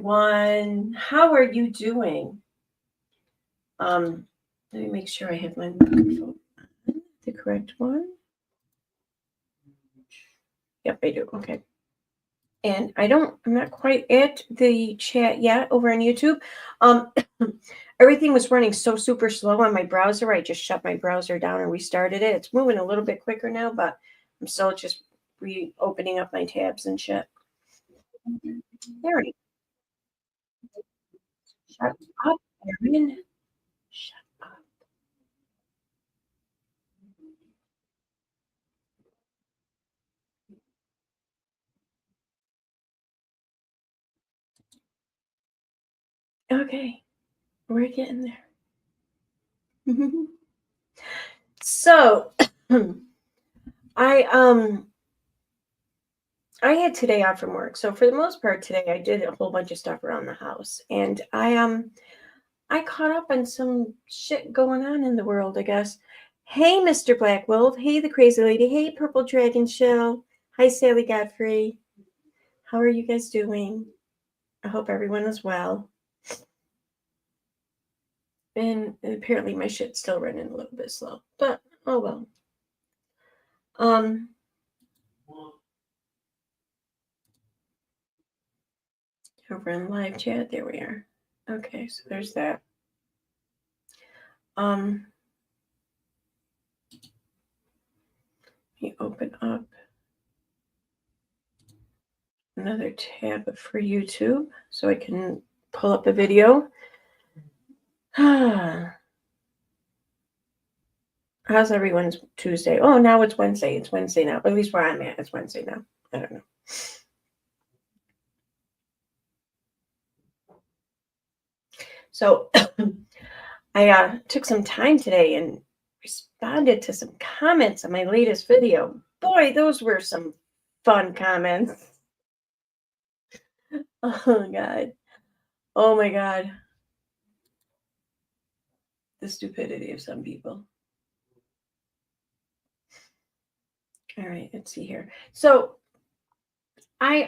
everyone. How are you doing? Let me make sure I have my microphone on, the correct one. Yep, I do. Okay. And I'm not quite at the chat yet over on YouTube. Everything was running so super slow on my browser. I just shut my browser down and restarted it. It's moving a little bit quicker now, but I'm still just reopening up my tabs and shit. There we go. Shut up, Erin. Shut up. Okay, we're getting there. So, I had today off from work. So for the most part today, I did a whole bunch of stuff around the house, and I caught up on some shit going on in the world, I guess. Hey, Mr. Black Wolf. Hey, the Crazy Lady. Hey, Purple Dragon Shell. Hi, Sally Godfrey. How are you guys doing? I hope everyone is well. And apparently my shit's still running a little bit slow, but oh well. Over in live chat, there we are. Okay, so there's that. Let me open up another tab for YouTube so I can pull up a video. How's everyone's Tuesday? Oh, now it's Wednesday. It's Wednesday now. At least where I'm at, it's Wednesday now. I don't know. So I took some time today and responded to some comments on my latest video. Boy, those were some fun comments. Oh, God. Oh, my God. The stupidity of some people. All right, let's see here. So I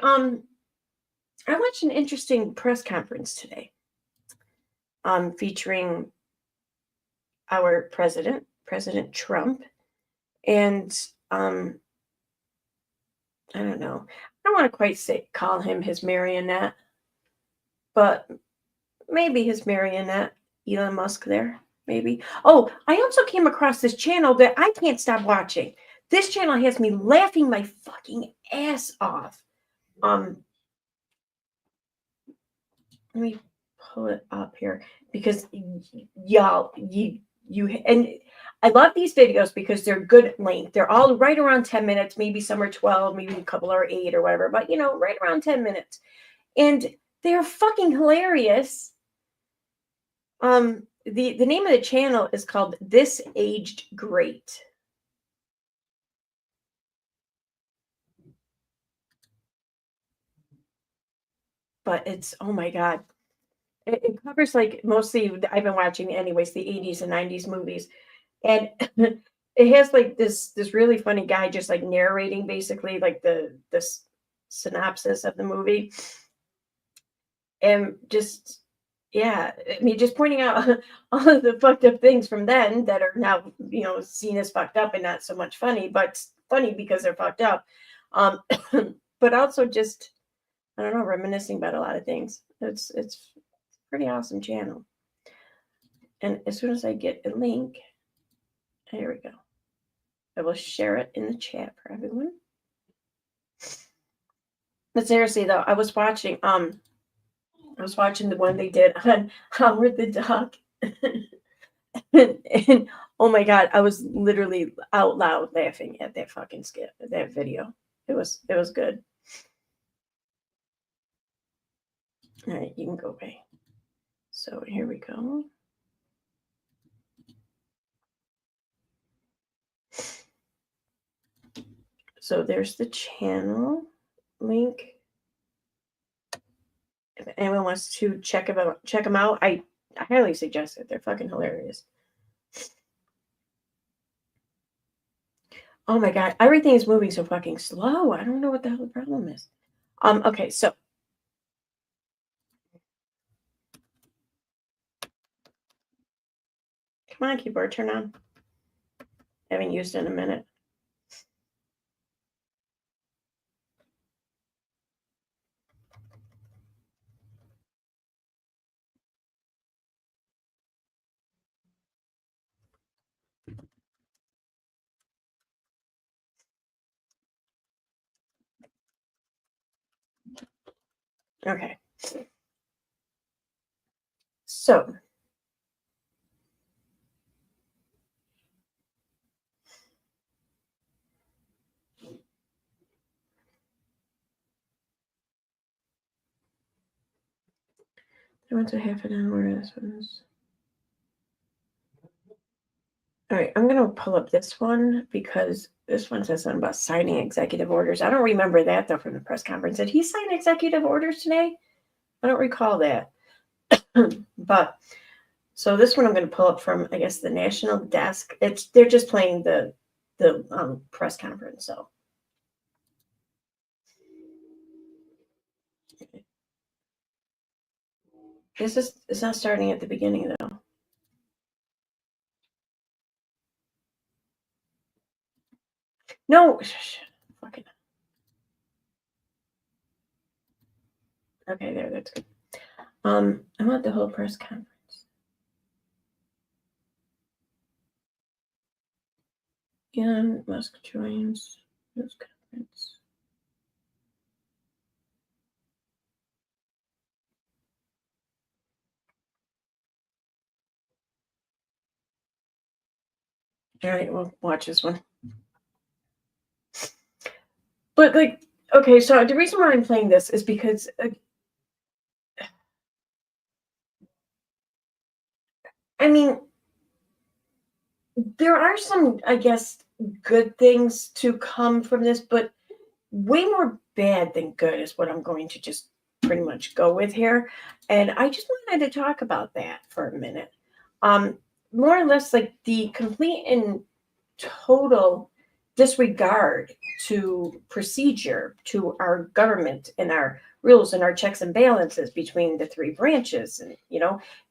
watched an interesting press conference today featuring our President Trump, and I don't know. I don't want to quite call him his marionette, but maybe his marionette, Elon Musk there, maybe. Oh, I also came across this channel that I can't stop watching. This channel has me laughing my fucking ass off. Let me pull it up here because y'all, you and I love these videos because they're good length. They're all right around 10 minutes, maybe some are 12, maybe a couple are 8 or whatever, but right around 10 minutes. And they're fucking hilarious. The name of the channel is called This Aged Great. But it's, oh my God. It covers like mostly, I've been watching anyways, the 80s and 90s movies. And it has like this really funny guy just like narrating basically like the synopsis of the movie. And just, yeah, I mean, just pointing out all of the fucked up things from then that are now, seen as fucked up and not so much funny, but funny because they're fucked up. But also just, I don't know, reminiscing about a lot of things. It's pretty awesome channel. And as soon as I get a link, here we go. I will share it in the chat for everyone. But seriously though, I was watching the one they did on Howard the Duck. and oh my God, I was literally out loud laughing at that fucking skit, that video. It was good. All right, you can go away. So here we go. So there's the channel link. If anyone wants to check them out, I highly suggest it. They're fucking hilarious. Oh my God, everything is moving so fucking slow. I don't know what the hell the problem is. Okay, so Come on, keyboard, turn on. I haven't used it in a minute. Okay. So, I went to half an hour. This one's. All right, I'm going to pull up this one because this one says something about signing executive orders. I don't remember that, though, from the press conference. Did he sign executive orders today? I don't recall that. But so this one I'm going to pull up from, I guess, the national desk. They're just playing the press conference. So it's not starting at the beginning though. No, fucking. Okay, there. That's good. I want the whole press conference. And Musk joins press conference. All right, we'll watch this one. But like, okay, so the reason why I'm playing this is because I mean, there are some, I guess, good things to come from this, but way more bad than good is what I'm going to just pretty much go with here. And I just wanted to talk about that for a minute. More or less like the complete and total disregard to procedure, to our government and our rules and our checks and balances between the three branches. And,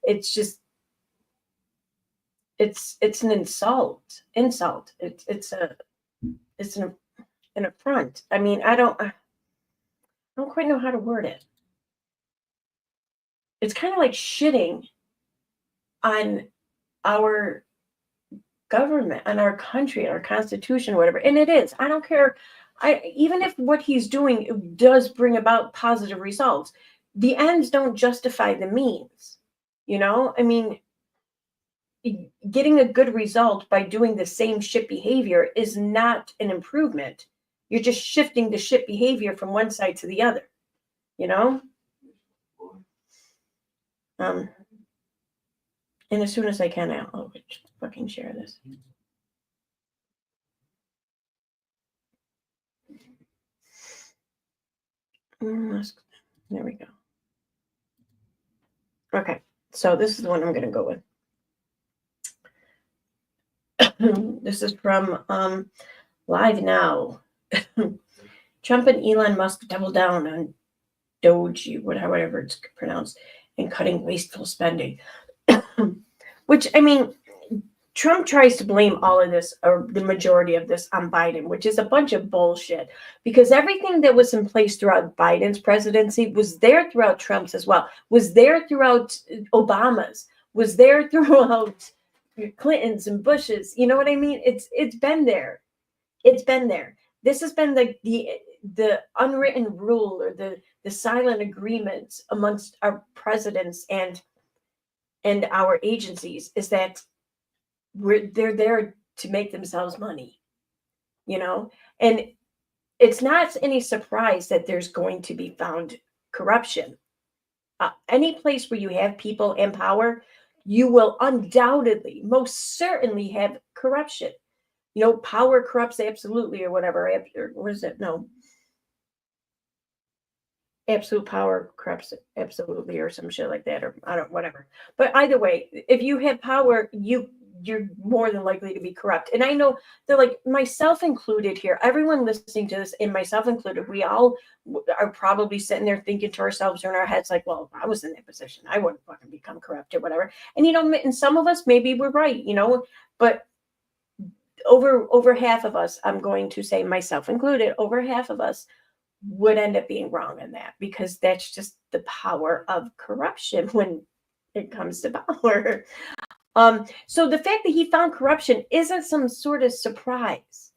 it's just, it's an insult. It's an affront. I mean, I don't quite know how to word it. It's kind of like shitting on our government, on our country, our constitution, whatever. And it is. I don't care. Even if what he's doing does bring about positive results, the ends don't justify the means. I mean, getting a good result by doing the same shit behavior is not an improvement. You're just shifting the shit behavior from one side to the other. And as soon as I can, I'll fucking share this. There we go. Okay, so this is the one I'm going to go with. This is from Live Now. Trump and Elon Musk double down on DOGE, whatever it's pronounced, and cutting wasteful spending. Which, I mean, Trump tries to blame all of this, or the majority of this, on Biden, which is a bunch of bullshit, because everything that was in place throughout Biden's presidency was there throughout Trump's as well, was there throughout Obama's, was there throughout Clinton's and Bush's. You know what I mean? It's been there. It's been there. This has been the unwritten rule, or the silent agreements amongst our presidents and our agencies, is that they're there to make themselves money, and it's not any surprise that there's going to be found corruption. Any place where you have people in power, you will undoubtedly, most certainly, have corruption. Power corrupts absolutely, or whatever. Or what is it? No. Absolute power corrupts absolutely, or some shit like that, or I don't, whatever. But either way, if you have power, you're more than likely to be corrupt. And I know they're like, myself included here, everyone listening to this, and myself included, we all are probably sitting there thinking to ourselves or in our heads, like, well, if I was in that position, I wouldn't fucking become corrupt or whatever. And, and some of us, maybe we're right, but over half of us, I'm going to say myself included, over half of us would end up being wrong in that, because that's just the power of corruption when it comes to power. So the fact that he found corruption isn't some sort of surprise.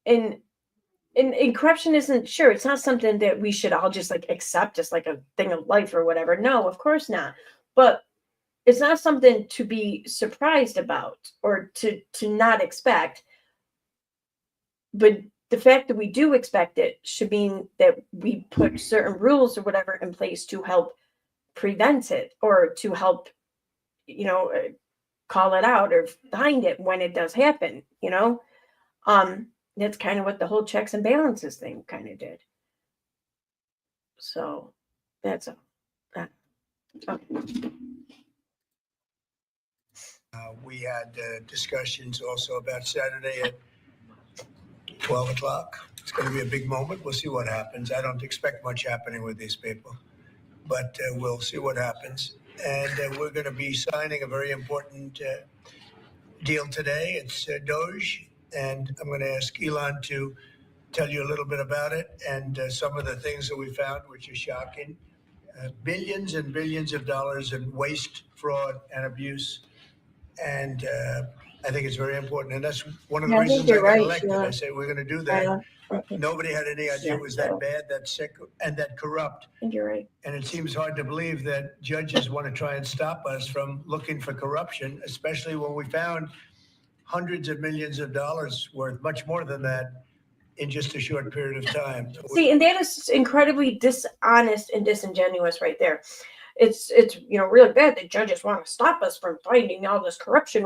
And corruption isn't, sure, it's not something that we should all just like accept as like a thing of life or whatever. No, of course not. But it's not something to be surprised about or to not expect. But the fact that we do expect it should mean that we put certain rules or whatever in place to help prevent it, or to help, call it out or find it when it does happen, That's kind of what the whole checks and balances thing kind of did. So that's all. Okay. We had discussions also about Saturday at 12 o'clock. It's going to be a big moment. We'll see what happens. I don't expect much happening with these people, but we'll see what happens. And we're going to be signing a very important deal today. It's DOGE, and I'm going to ask Elon to tell you a little bit about it and some of the things that we found, which are shocking. Billions and billions of dollars in waste, fraud, and abuse. And I think it's very important. And that's one of the reasons I got elected. I said, we're going to do that. Nobody had any idea it was that bad, that sick, and that corrupt. I think you're right. And it seems hard to believe that judges want to try and stop us from looking for corruption, especially when we found hundreds of millions of dollars worth, much more than that, in just a short period of time. See, and that is incredibly dishonest and disingenuous right there. It's really bad that judges want to stop us from finding all this corruption.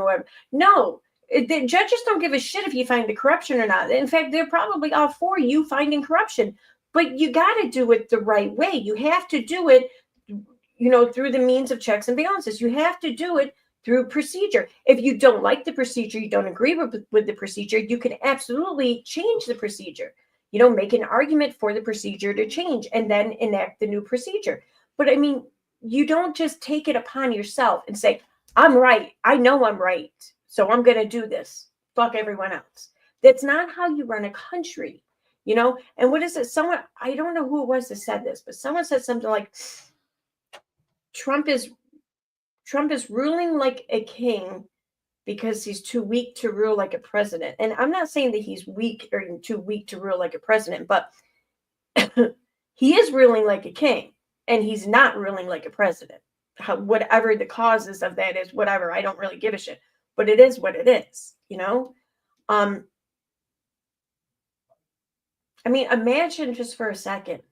No, the judges don't give a shit if you find the corruption or not. In fact, they're probably all for you finding corruption. But you got to do it the right way. You have to do it, through the means of checks and balances. You have to do it through procedure. If you don't like the procedure, you don't agree with the procedure, you can absolutely change the procedure. Make an argument for the procedure to change and then enact the new procedure. But I mean, you don't just take it upon yourself and say, I'm right. I know I'm right. So I'm going to do this. Fuck everyone else. That's not how you run a country, And what is it? I don't know who it was that said this, but someone said something like, Trump is ruling like a king because he's too weak to rule like a president. And I'm not saying that he's weak or too weak to rule like a president, but he is ruling like a king and he's not ruling like a president. Whatever the causes of that is, whatever, I don't really give a shit, but it is what it is, I mean, imagine just for a second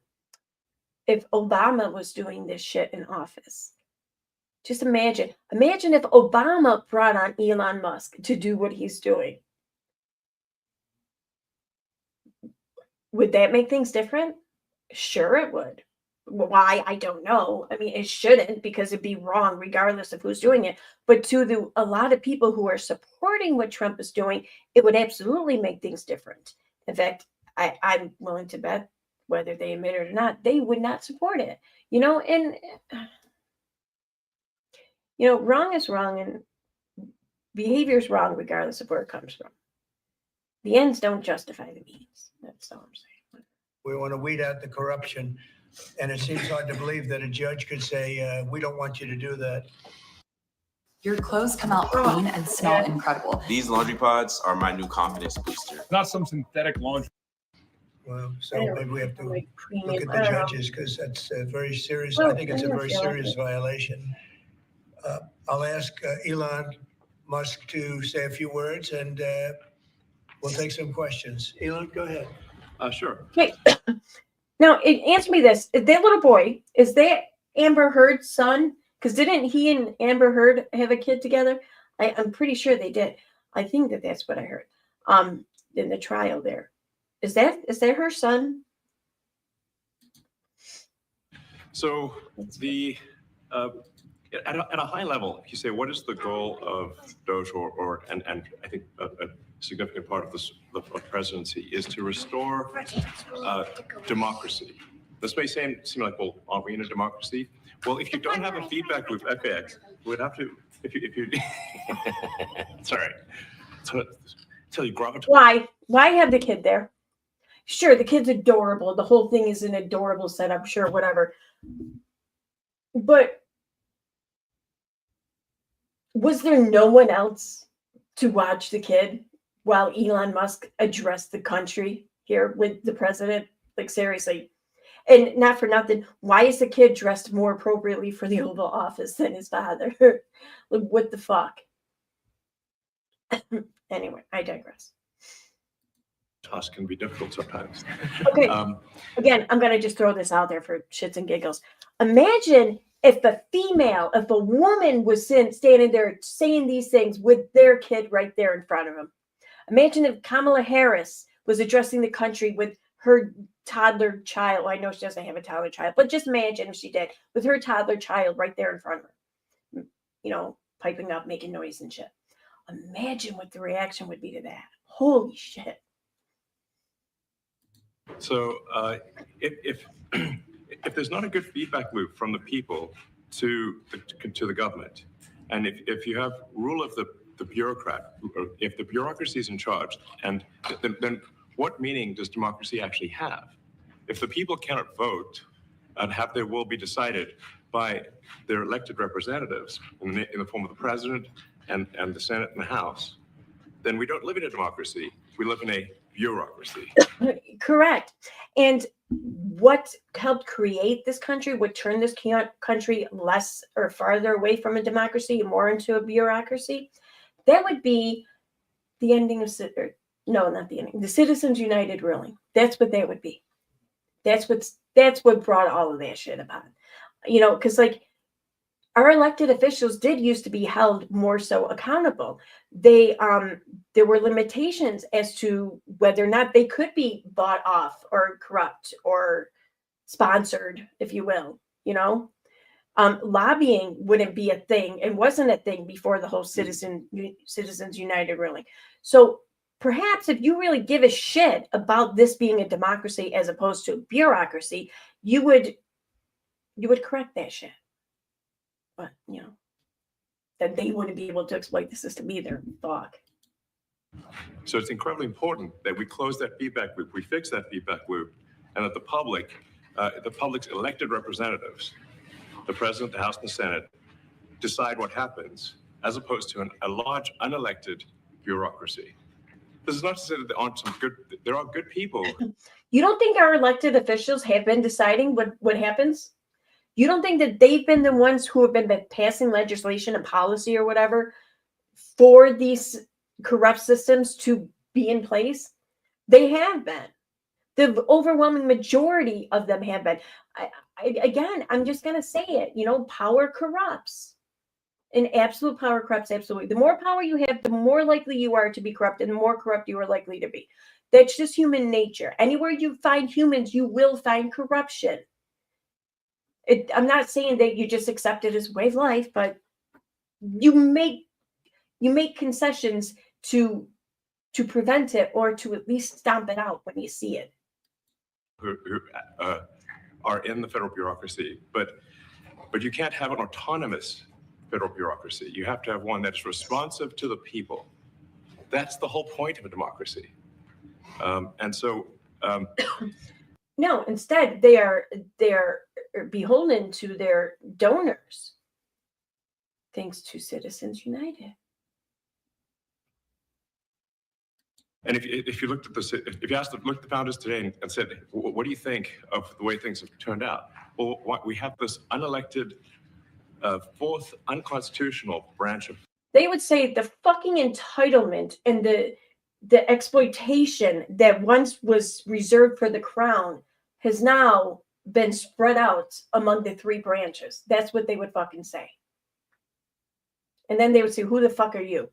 if Obama was doing this shit in office. Just imagine if Obama brought on Elon Musk to do what he's doing. Would that make things different? Sure, it would. Why? I don't know. I mean, it shouldn't, because it'd be wrong regardless of who's doing it. But to a lot of people who are supporting what Trump is doing, it would absolutely make things different. In fact, I'm willing to bet, whether they admit it or not, they would not support it. And wrong is wrong, and behavior is wrong regardless of where it comes from. The ends don't justify the means. That's all I'm saying. We want to weed out the corruption, and it seems hard to believe that a judge could say, we don't want you to do that. Your clothes come out clean and smell incredible. These laundry pods are my new confidence booster. Not some synthetic laundry. Well, so maybe we have to look at the judges, because that's very serious. I think it's a very serious violation. I'll ask Elon Musk to say a few words, and we'll take some questions. Elon, go ahead. Sure. Okay. Now, answer me this. That little boy, is that Amber Heard's son? Because didn't he and Amber Heard have a kid together? I'm pretty sure they did. I think that's what I heard in the trial there. Is that her son? So the At a high level, if you say, what is the goal of DOGE and I think a significant part of this of presidency is to restore democracy. This may seem like, well, aren't we in a democracy? Well, if you don't have a feedback loop, FAX, we'd have to, if you sorry. Tell you gravitate. Why have the kid there? Sure, the kid's adorable. The whole thing is an adorable setup, sure, whatever. But was there no one else to watch the kid while Elon Musk addressed the country here with the president? Like, seriously. And not for nothing, why is the kid dressed more appropriately for the Oval Office than his father? Like, what the fuck? Anyway, I digress. Task can be difficult sometimes. Okay. Again, I'm going to just throw this out there for shits and giggles. Imagine if a woman was standing there saying these things with their kid right there in front of them. Imagine if Kamala Harris was addressing the country with her toddler child. Well, I know she doesn't have a toddler child, but just imagine if she did with her toddler child right there in front of her, you know, piping up, making noise and shit. Imagine what the reaction would be to that. Holy shit. So if there's not a good feedback loop from the people to the government, and if you have rule of the bureaucrat, if the bureaucracy is in charge, and then what meaning does democracy actually have? If the people cannot vote and have their will be decided by their elected representatives in the form of the president and the Senate and the House, then we don't live in a democracy. We live in a bureaucracy. Correct. And what helped create this country, what turned this country less or farther away from a democracy and more into a bureaucracy, that would be the ending of, no, not the ending, the Citizens United ruling. That's what that would be. That's what brought all of that shit about. You know, because like our elected officials did used to be held more so accountable. They there were limitations as to whether or not they could be bought off or corrupt or sponsored, if you will. You know, lobbying wouldn't be a thing and wasn't a thing before the whole Citizens United ruling. So perhaps if you really give a shit about this being a democracy as opposed to a bureaucracy, you would correct that shit. But, you know, that they wouldn't be able to exploit the system either. Fuck. So it's incredibly important that we close that feedback loop, we fix that feedback loop, and that the public's elected representatives, the president, the House, and the Senate, decide what happens, as opposed to a large unelected bureaucracy. This is not to say that there are good people. You don't think our elected officials have been deciding what happens? You don't think that they've been the ones who have been passing legislation and policy or whatever for these corrupt systems to be in place? They have been. The overwhelming majority of them have been. Again, I'm just going to say it. You know, power corrupts. And absolute power corrupts absolutely. The more power you have, the more likely you are to be corrupt, and the more corrupt you are likely to be. That's just human nature. Anywhere you find humans, you will find corruption. I'm not saying that you just accept it as a way of life, but you make concessions to prevent it or to at least stomp it out when you see it. Who are in the federal bureaucracy, but you can't have an autonomous federal bureaucracy. You have to have one that's responsive to the people. That's the whole point of a democracy. No, instead they are beholden to their donors, thanks to Citizens United. And if you looked at if you asked the founders today and said, what do you think of the way things have turned out? Well, we have this unelected, fourth unconstitutional branch of. They would say the fucking entitlement and the exploitation that once was reserved for the crown has now been spread out among the three branches. That's what they would fucking say. And then they would say, who the fuck are you?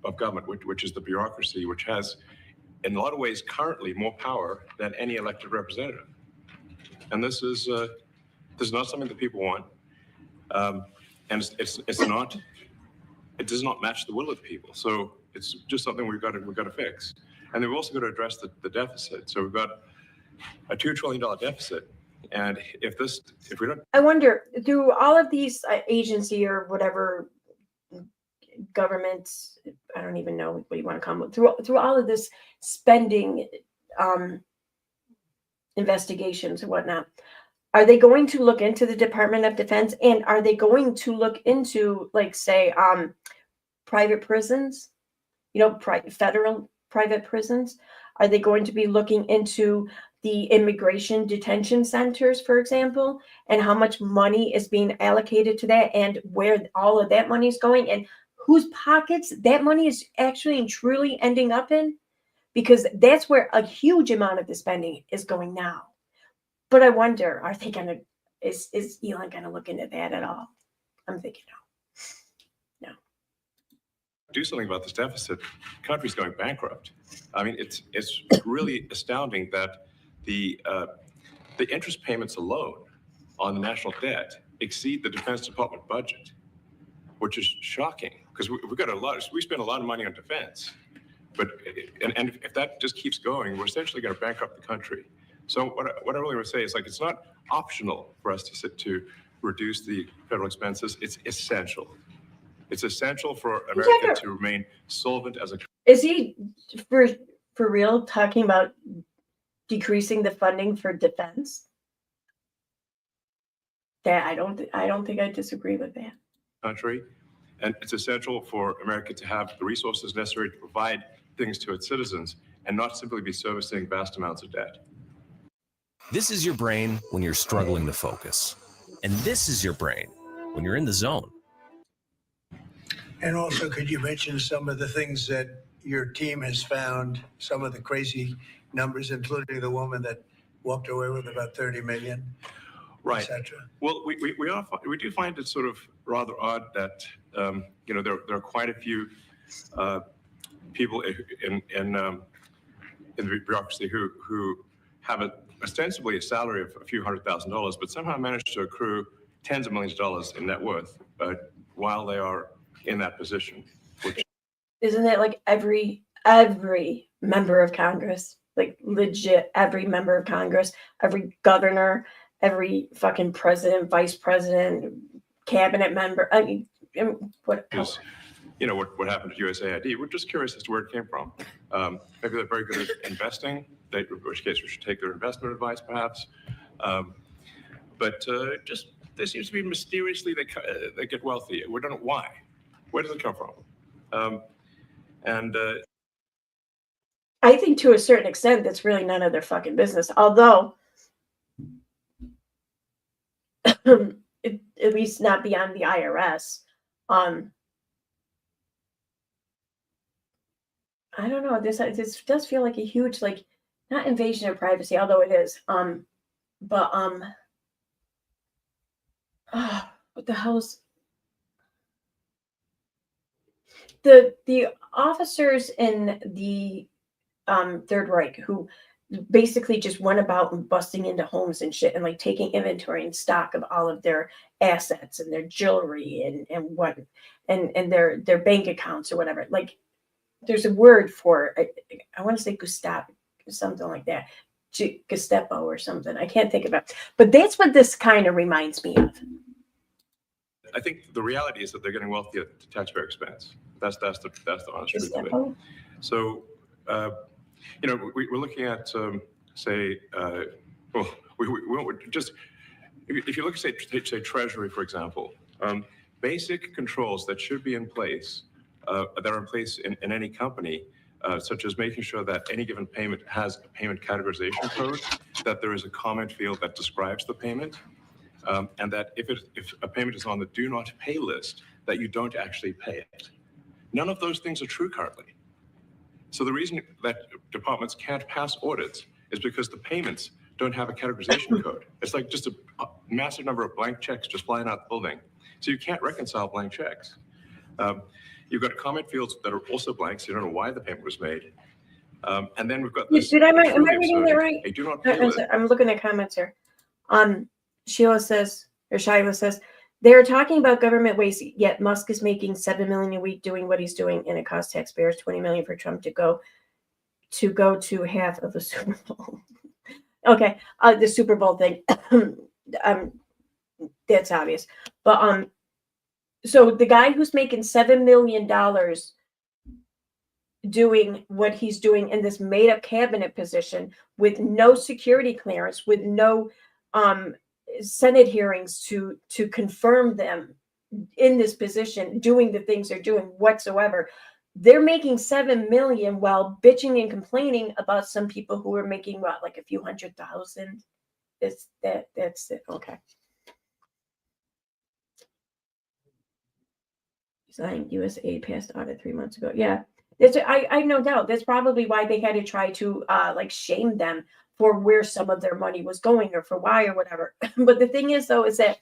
Of government, which is the bureaucracy, which has, in a lot of ways, currently more power than any elected representative. And this is This is not something that people want. And it's not, it does not match the will of the people. So it's just something we've got to fix. And then we've also got to address the deficit. So we've got a $2 trillion deficit. And if we don't. I wonder, do all of these agency or whatever governments, I don't even know what you want to come with, through all of this spending investigations and whatnot, are they going to look into the Department of Defense, and are they going to look into, like, say, private prisons, federal private prisons? Are they going to be looking into the immigration detention centers, for example, and how much money is being allocated to that, and where all of that money is going, and whose pockets that money is actually and truly ending up in? Because that's where a huge amount of the spending is going now. But I wonder, are they going to, is Elon going to look into that at all? I'm thinking no. Do something about this deficit. The country's going bankrupt. I mean, it's really astounding that the interest payments alone on the national debt exceed the Defense Department budget, which is shocking because we spend a lot of money on defense. But and if that just keeps going, we're essentially going to bankrupt the country. So what I really want to say is, like, it's not optional for us to reduce the federal expenses. It's essential. It's essential for America to remain solvent as a. Is he for real talking about decreasing the funding for defense? That I don't think I disagree with that. Country, and it's essential for America to have the resources necessary to provide things to its citizens and not simply be servicing vast amounts of debt. This is your brain when you're struggling to focus. And this is your brain when you're in the zone. And also, could you mention some of the things that your team has found, some of the crazy numbers, including the woman that walked away with about 30 million, right, etc.? Well, we do find it sort of rather odd that there are quite a few people in the bureaucracy who have ostensibly a salary of a few $100,000, but somehow manage to accrue tens of millions of dollars in net worth while they are in that position. Isn't it like every member of Congress, like legit every member of Congress, every governor, every fucking president, vice president, cabinet member? I mean, what happened to USAID? We're just curious as to where it came from. Maybe they're very good at investing, in which case we should take their investment advice, perhaps. But just there seems to be mysteriously they get wealthy. We don't know why. Where does it come from? I think to a certain extent that's really none of their fucking business. Although, at least not beyond the IRS. I don't know. This does feel like a huge, like, not invasion of privacy, although it is. What the hell's the officers in the Third Reich who basically just went about and busting into homes and shit and like taking inventory and stock of all of their assets and their jewelry and their bank accounts or whatever. Like, there's a word for it. I want to say Gestapo, something like that. Gestapo or something. I can't think of it. But that's what this kind of reminds me of. I think the reality is that they're getting wealthy at the taxpayer expense. That's the honest truth of it. So, we're looking at, say, if you look at, say, Treasury, for example, basic controls that should be in place, that are in place in any company, such as making sure that any given payment has a payment categorization code, that there is a comment field that describes the payment, and that if a payment is on the do not pay list, that you don't actually pay it. None of those things are true currently. So the reason that departments can't pass audits is because the payments don't have a categorization code. It's like just a massive number of blank checks just flying out the building. So you can't reconcile blank checks. You've got comment fields that are also blank, so you don't know why the payment was made. And then we've got this. Am I reading that right? A do not pay list. I'm looking at comments here. Sheila says, or Shyla says, they're talking about government waste, yet Musk is making $7 million a week doing what he's doing, and it costs taxpayers $20 million for Trump to go to half of the Super Bowl. Okay, the Super Bowl thing, that's obvious. But so the guy who's making $7 million doing what he's doing in this made-up cabinet position with no security clearance, with no Senate hearings to confirm them in this position, doing the things they're doing whatsoever. They're making $7 million while bitching and complaining about some people who are making what, like a few $100,000. That's it. Okay. Signed U.S. aid passed audit 3 months ago. Yeah, I no doubt that's probably why they had to try to like shame them for where some of their money was going or for why or whatever. But the thing is, though, is that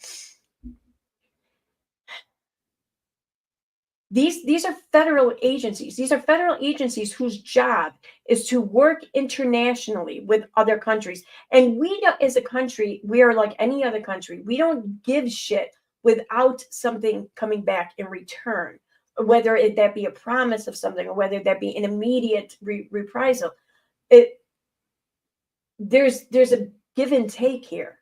these are federal agencies. These are federal agencies whose job is to work internationally with other countries. And we don't, as a country, we are like any other country. We don't give shit without something coming back in return, whether that be a promise of something or whether that be an immediate reprisal. There's a give and take here.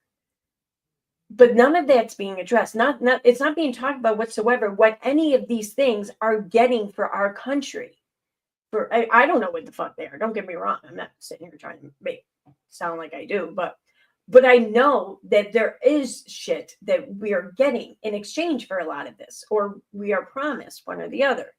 But none of that's being addressed. It's not being talked about whatsoever what any of these things are getting for our country. I don't know what the fuck they are. Don't get me wrong. I'm not sitting here trying to make it sound like I do, but I know that there is shit that we are getting in exchange for a lot of this, or we are promised one or the other.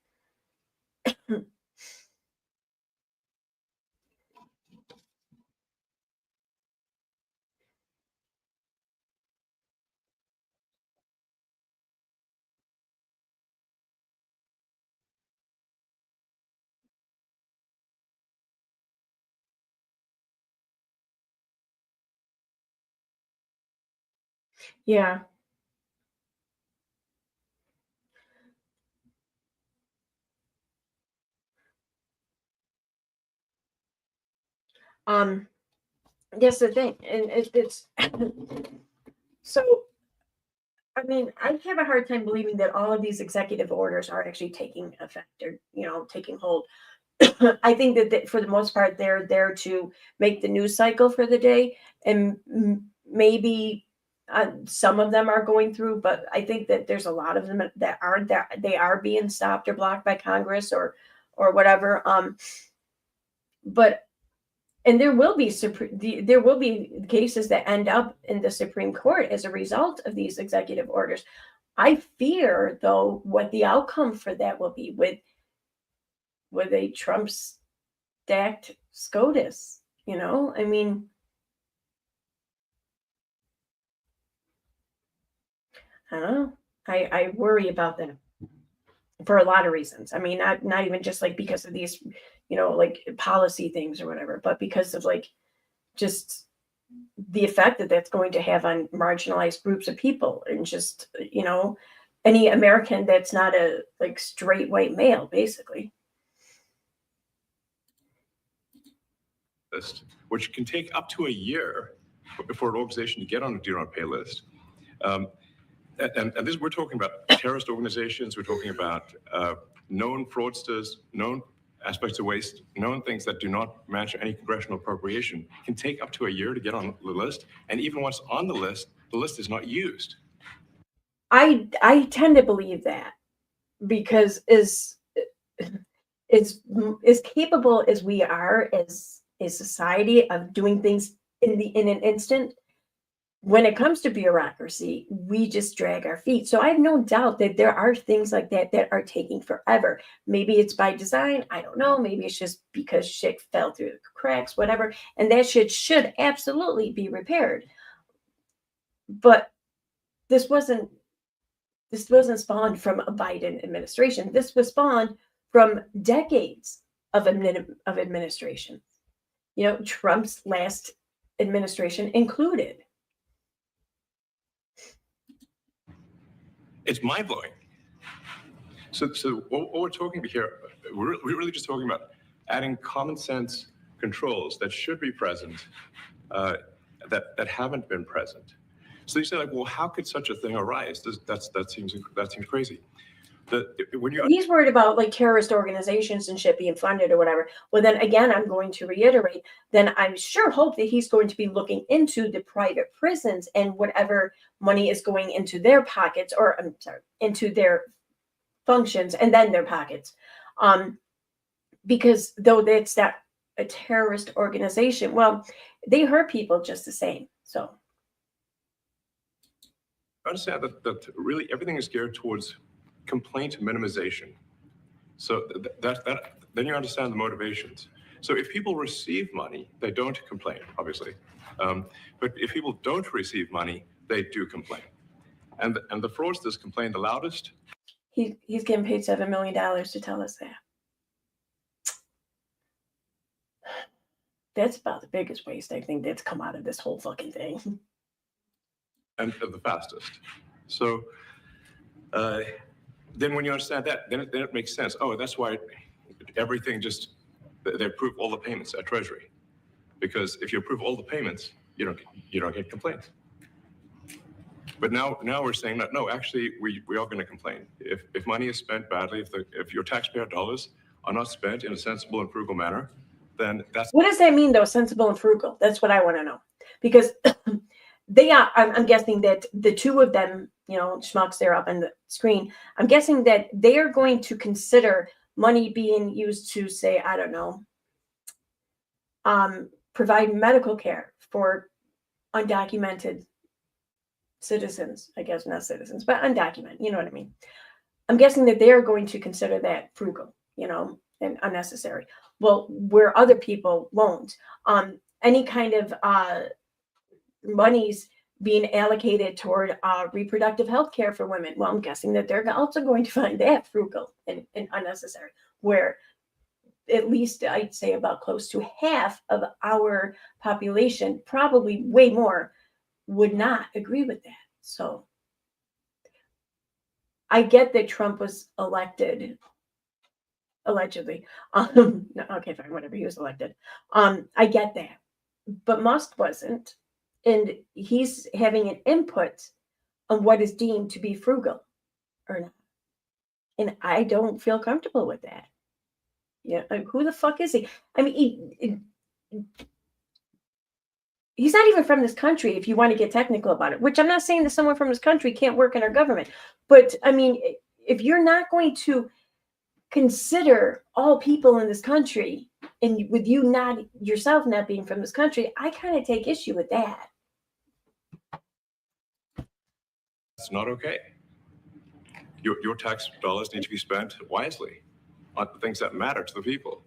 Yeah. That's the thing, and it's so. I mean, I have a hard time believing that all of these executive orders are actually taking effect or taking hold. I think that for the most part, they're there to make the news cycle for the day, and maybe some of them are going through, but I think that there's a lot of them that aren't. That they are being stopped or blocked by Congress or whatever. But and there will be cases that end up in the Supreme Court as a result of these executive orders. I fear, though, what the outcome for that will be with a Trump-stacked SCOTUS. I mean, I don't know. I worry about that for a lot of reasons. I mean, not even just like because of these, like policy things or whatever, but because of like just the effect that that's going to have on marginalized groups of people and just, any American that's not a like straight white male, basically. List, which can take up to a year for an organization to get on a do not pay list. And this, we're talking about terrorist organizations, we're talking about known fraudsters, known aspects of waste, known things that do not match any congressional appropriation. It can take up to a year to get on the list. And even once on the list is not used. I tend to believe that because as capable as we are as a society of doing things in an instant, when it comes to bureaucracy, we just drag our feet. So I have no doubt that there are things like that are taking forever. Maybe it's by design. I don't know. Maybe it's just because shit fell through the cracks, whatever. And that shit should absolutely be repaired. But this wasn't spawned from a Biden administration. This was spawned from decades of administration. Trump's last administration included. It's mind-blowing. So what we're talking about here, we're really just talking about adding common sense controls that should be present, that haven't been present. So you say like, well, how could such a thing arise? That seems crazy. When you He's worried about like terrorist organizations and shit being funded or whatever. Well, then again, I'm going to reiterate, then I sure hope that he's going to be looking into the private prisons and whatever money is going into their pockets, or I'm sorry, into their functions and then their pockets. Because though that's that a terrorist organization, well, they hurt people just the same. So understand that really everything is geared towards complaint minimization. So then you understand the motivations. So if people receive money, they don't complain, obviously. But if people don't receive money, they do complain. And the fraudsters complain the loudest. he's getting paid $7 million to tell us that. That's about the biggest waste I think that's come out of this whole fucking thing. And the fastest. So then when you understand that, then it makes sense. Oh, that's why everything they approve all the payments at Treasury. Because if you approve all the payments, you don't get complaints. But now we're saying that, no, actually, we are going to complain. If money is spent badly, if your taxpayer dollars are not spent in a sensible and frugal manner, then that's... What does that mean, though, sensible and frugal? That's what I want to know. Because I'm guessing that the two of them, schmucks, they're up on the screen. I'm guessing that they are going to consider money being used to, say, I don't know, provide medical care for undocumented citizens, I guess, not citizens, but undocumented, you know what I mean? I'm guessing that they're going to consider that frugal, and unnecessary. Well, where other people won't. Any kind of monies being allocated toward reproductive health care for women. Well, I'm guessing that they're also going to find that frugal and unnecessary, where at least I'd say about close to half of our population, probably way more, would not agree with that. So I get that Trump was elected, allegedly. Okay, fine, whatever, he was elected. I get that. But Musk wasn't. And he's having an input on what is deemed to be frugal or not. And I don't feel comfortable with that. Yeah, who the fuck is he? I mean, he's not even from this country, if you want to get technical about it, which I'm not saying that someone from this country can't work in our government. But, I mean, if you're not going to consider all people in this country, and with you not yourself not being from this country, I kind of take issue with that. It's not okay. Your tax dollars need to be spent wisely on the things that matter to the people.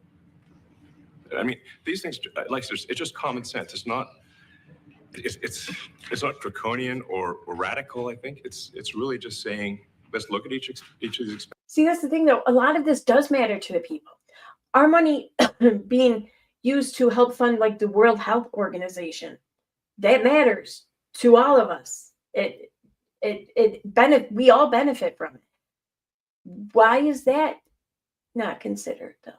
I mean, these things, like, it's just common sense. It's not draconian or radical. I think it's really just saying, let's look at each of these expenses. See, that's the thing, though. A lot of this does matter to the people. Our money being used to help fund, like, the World Health Organization, that matters to all of us. We all benefit from it. Why is that not considered, though?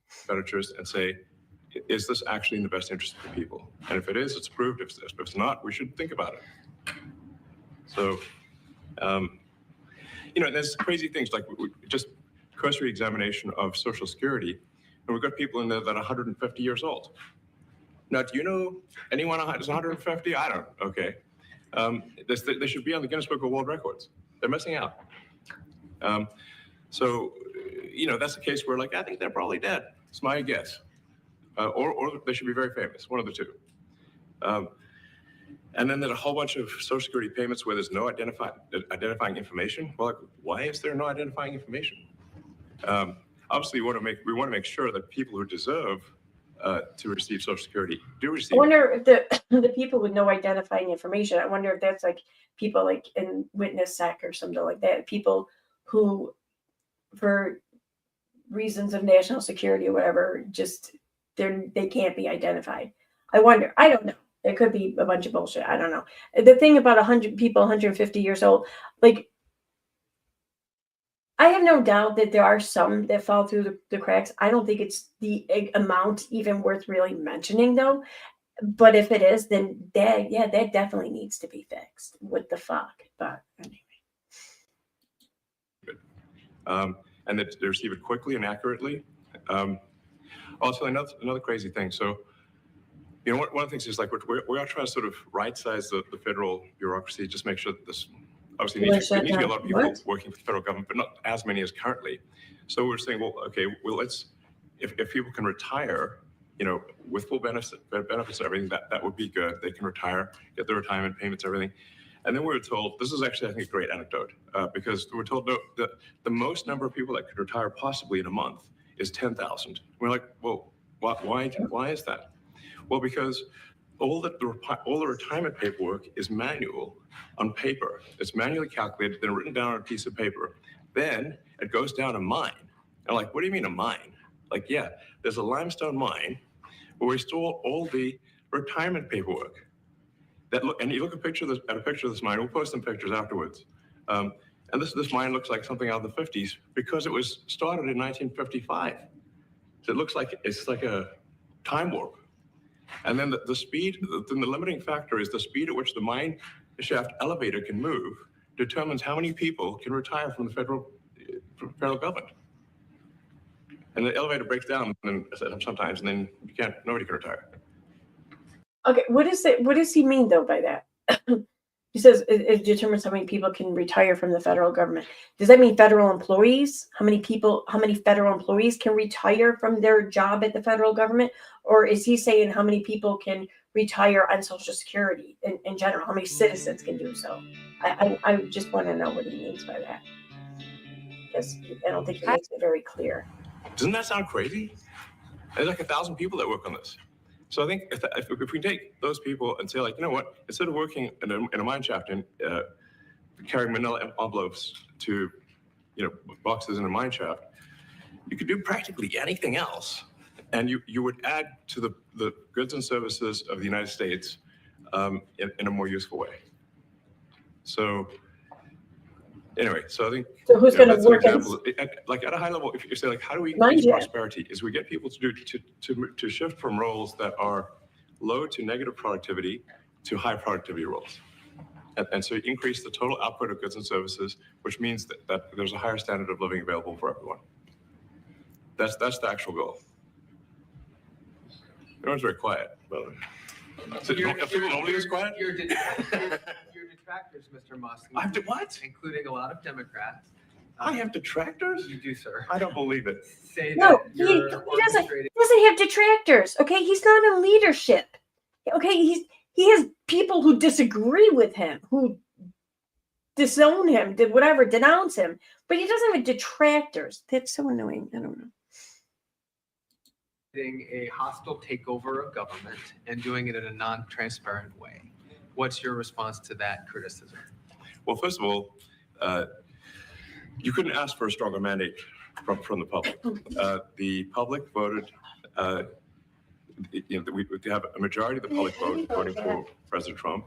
Expenditures and say, is this actually in the best interest of the people? And if it is, it's approved. If it's not, we should think about it. So, there's crazy things like just cursory examination of Social Security, and we've got people in there that are 150 years old. Now, do you know anyone who's 150? I don't. Okay. They should be on the Guinness Book of World Records. They're missing out. So, that's the case where, like, I think they're probably dead. It's my guess. Or they should be very famous, one of the two. And then there's a whole bunch of Social Security payments where there's no identifying information. Well, like, why is there no identifying information? Obviously, we want to make sure that people who deserve to receive Social Security do receive. I wonder if the people with no identifying information, I wonder if that's like people like in witness sec or something like that, people who, for reasons of national security or whatever, just they can't be identified. I wonder. I don't know. It could be a bunch of bullshit. I don't know. The thing about 100 people, 150 years old, like, I have no doubt that there are some that fall through the cracks. I don't think it's the amount even worth really mentioning, though. But if it is, then that definitely needs to be fixed. What the fuck? But anyway. And that they receive it quickly and accurately. Also, another crazy thing. So, you know, one of the things is like we are trying to sort of right-size the federal bureaucracy, just make sure that this obviously there needs to be a lot of people working for the federal government, but not as many as currently. So we're saying, well, okay, well, let's if people can retire, you know, with full benefits and everything, that would be good. They can retire, get their retirement payments, everything. And then we were told, this is actually, I think, a great anecdote, because we're told that the most number of people that could retire possibly in a month is 10,000. We're like, well, why is that? Well, because all the retirement paperwork is manual on paper. It's manually calculated, then written down on a piece of paper. Then it goes down a mine. And like, what do you mean a mine? Like, yeah, there's a limestone mine where we store all the retirement paperwork. And you look at a picture of this mine. We'll post some pictures afterwards. And this mine looks like something out of the 50s because it was started in 1955. So it looks like it's like a time warp. And then the speed, the limiting factor is the speed at which the mine shaft elevator can move determines how many people can retire from the federal government. And the elevator breaks down sometimes, and then nobody can retire. Okay, what does he mean though by that? He says it determines how many people can retire from the federal government. Does that mean federal employees? How many federal employees can retire from their job at the federal government? Or is he saying how many people can retire on Social Security in general? How many citizens can do so? I just want to know what he means by that. Because I don't think he makes it very clear. Doesn't that sound crazy? There's like 1,000 people that work on this. So I think if we take those people and say, like, you know what, instead of working in a mine shaft and carrying manila envelopes to, you know, boxes in a mine shaft, you could do practically anything else, and you would add to the goods and services of the United States in a more useful way. So anyway, so I think who's going to work? Like at a high level, if you say like, how do we increase prosperity? Is we get people to shift from roles that are low to negative productivity to high productivity roles, and so you increase the total output of goods and services, which means that there's a higher standard of living available for everyone. That's the actual goal. Everyone's very quiet. Well, so people normally is quiet. Your detractors, Mr. Musk. I have to what? Including a lot of Democrats. I have detractors? You do, sir. I don't believe it. Say No, that he orchestrating. doesn't have detractors. Okay, he's not in leadership. Okay, he has people who disagree with him, who disown him, did whatever, denounce him, but he doesn't have detractors. That's so annoying. I don't know. A hostile takeover of government and doing it in a non-transparent way. What's your response to that criticism? Well, first of all, you couldn't ask for a stronger mandate from the public. The public voted. We have a majority of the public voting for President Trump.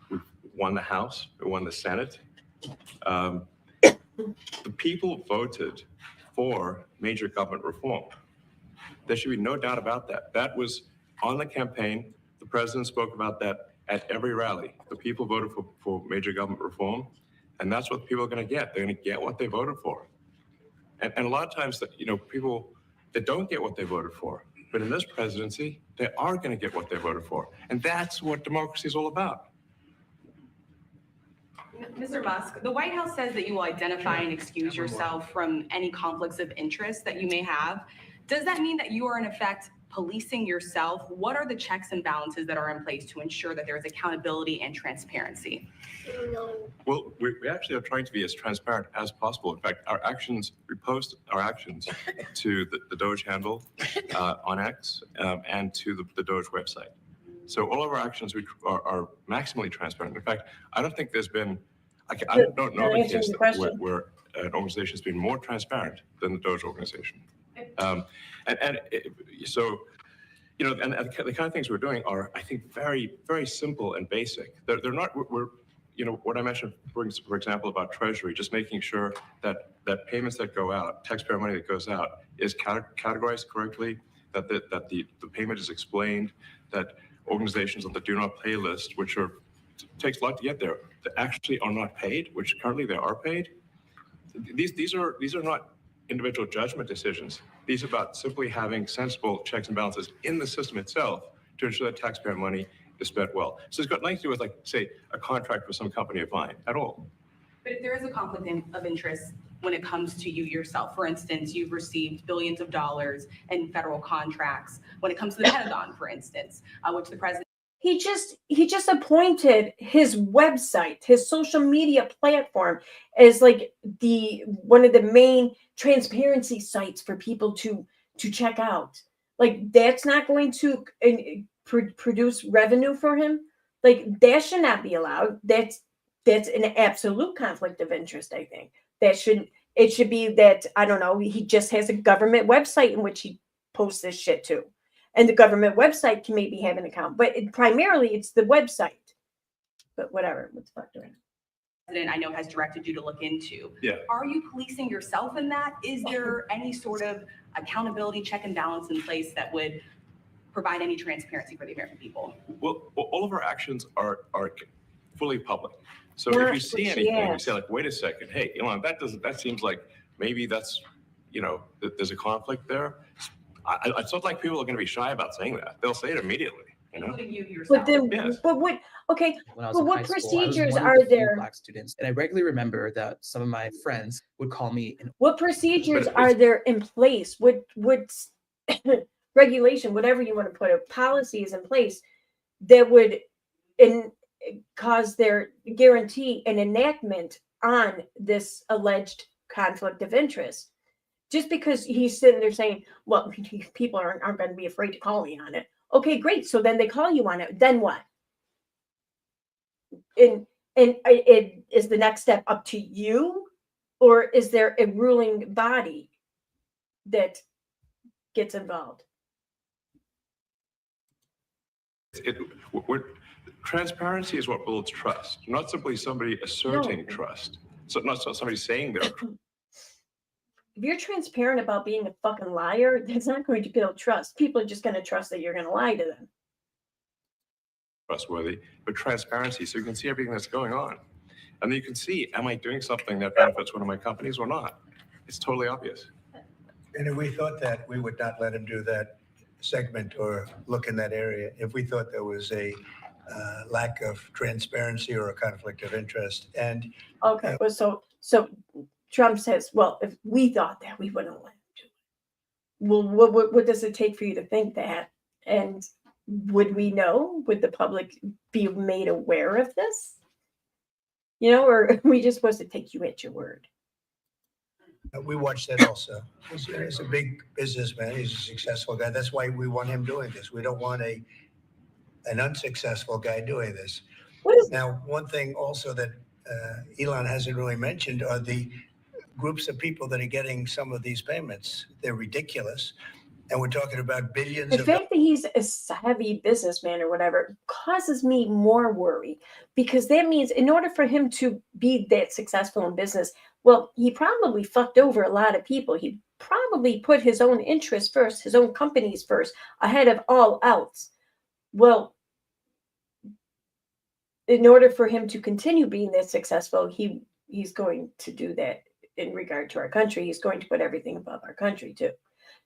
We won the House. We won the Senate. The people voted for major government reform. There should be no doubt about that. That was on the campaign. The president spoke about that at every rally. The people voted for major government reform, and that's what people are going to get. They're going to get what they voted for. And a lot of times, people that don't get what they voted for, but in this presidency, they are going to get what they voted for. And that's what democracy is all about. Mr. Musk, the White House says that you will identify and excuse yourself from any conflicts of interest that you may have. Does that mean that you are in effect policing yourself? What are the checks and balances that are in place to ensure that there is accountability and transparency? Well, we actually are trying to be as transparent as possible. In fact, we post our actions to the DOGE handle on X and to the DOGE website. So all of our actions are maximally transparent. In fact, I don't think there's been, I don't know of a case where an organization has been more transparent than the DOGE organization. So, and the kind of things we're doing are, I think, very, very simple and basic. They're not, what I mentioned, for example, about Treasury, just making sure that payments that go out, taxpayer money that goes out, is categorized correctly, that the payment is explained, that organizations on the do not pay list, which takes a lot to get there, that actually are not paid, which currently they are paid. These are not individual judgment decisions. These are about simply having sensible checks and balances in the system itself to ensure that taxpayer money is spent well. So it's got nothing to do with, like, say, a contract with some company of mine at all. But if there is a conflict of interest when it comes to you yourself, for instance, you've received billions of dollars in federal contracts. When it comes to the Pentagon, for instance, which the president. He just appointed his website, his social media platform, as like one of the main transparency sites for people to check out. Like, that's not going to produce revenue for him. Like, that should not be allowed. That's an absolute conflict of interest. I think it should be that, I don't know, he just has a government website in which he posts this shit to. And the government website can maybe have an account, but primarily it's the website. But whatever, what the fuck do I know? President, I know, has directed you to look into. Yeah. Are you policing yourself in that? Is there any sort of accountability, check and balance in place that would provide any transparency for the American people? Well, all of our actions are fully public. So Not if you see what she anything, you asked. say, like, wait a second, hey, that seems like maybe that's, there's a conflict there. It's not like people are going to be shy about saying that. They'll say it immediately, Including you yourself. But then, Yes. but what? Okay, When I was but in what high school, I was procedures one of are the few there? Black students, and I regularly remember that some of my friends would call me an What procedures But are it's- there in place? What regulation, whatever you want to put it, policies in place that would cause their guarantee an enactment on this alleged conflict of interest? Just because he's sitting there saying, well, people aren't going to be afraid to call me on it. Okay, great. So then they call you on it. Then what? And it is the next step up to you, or is there a ruling body that gets involved? Transparency is what builds trust, not simply somebody asserting trust. So not somebody saying they're If you're transparent about being a fucking liar, that's not going to build trust. People are just going to trust that you're going to lie to them. trustworthy, but transparency, so you can see everything that's going on. And then you can see, am I doing something that benefits one of my companies or not? It's totally obvious. And if we thought that, we would not let him do that segment or look in that area. If we thought there was a lack of transparency or a conflict of interest. And Okay, well, so Trump says, well, if we thought that, we wouldn't let him do it. Well, what does it take for you to think that? And would we know? Would the public be made aware of this? Or are we just supposed to take you at your word? we watch that also. He's a big businessman. He's a successful guy. That's why we want him doing this. We don't want an unsuccessful guy doing this. Now, one thing also that Elon hasn't really mentioned are the groups of people that are getting some of these payments. They're ridiculous. And we're talking about billions The of fact that he's a savvy businessman or whatever causes me more worry, because that means in order for him to be that successful in business, well, he probably fucked over a lot of people. He probably put his own interests first, his own companies first, ahead of all else. Well, in order for him to continue being that successful, he's going to do that in regard to our country. He's going to put everything above our country too.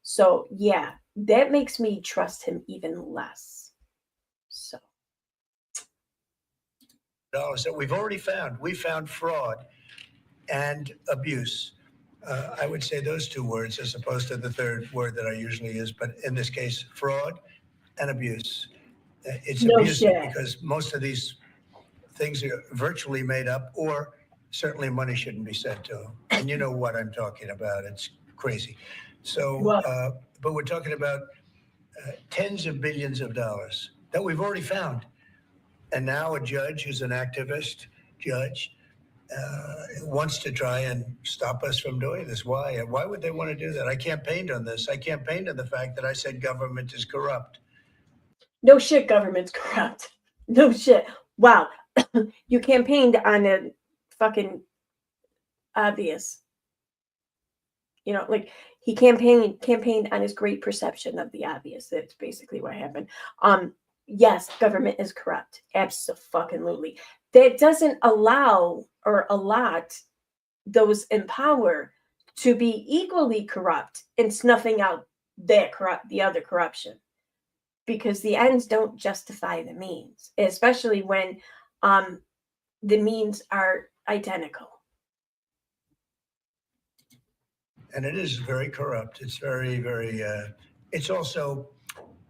So yeah, that makes me trust him even less. So dollars that we've already found. We found fraud and abuse. I would say those two words as opposed to the third word that I usually use, but in this case, fraud and abuse. It's No abusive shit. because most of these things are virtually made up, or certainly money shouldn't be sent to them. And you know what I'm talking about. It's crazy. So, but we're talking about tens of billions of dollars that we've already found. And now a judge who's an activist judge wants to try and stop us from doing this. Why? Why would they want to do that? I campaigned on this. I campaigned on the fact that I said government is corrupt. no shit, government's corrupt. No shit. Wow. You campaigned on a fucking obvious. You know, like he campaigned on his great perception of the obvious. That's basically what happened. Yes, government is corrupt. Absolutely. That doesn't allow or allot those in power to be equally corrupt in snuffing out the other corruption, because the ends don't justify the means, especially when the means are identical. And it is very corrupt. It's very, very, it's also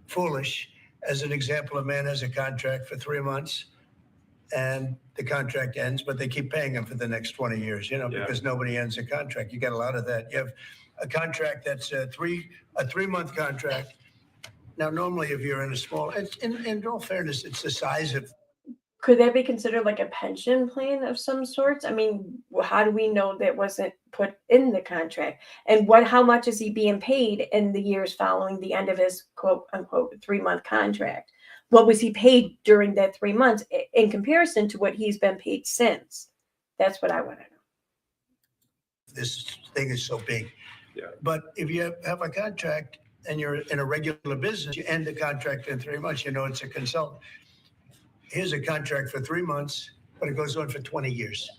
foolish. As an example, a man has a contract for 3 months and the contract ends, but they keep paying him for the next 20 years, you know, because nobody ends a contract. You get a lot of that. You have a contract that's a 3-month contract. Now, normally, if you're in a small, in all fairness, it's the size of. Could that be considered like a pension plan of some sorts? I mean, how do we know that wasn't put in the contract? And how much is he being paid in the years following the end of his quote unquote 3-month contract? What was he paid during that 3 months in comparison to what he's been paid since? That's what I want to know. This thing is so big. Yeah. But if you have a contract and you're in a regular business, you end the contract in 3 months, you know, it's a consultant. Here's a contract for 3 months, but it goes on for 20 years.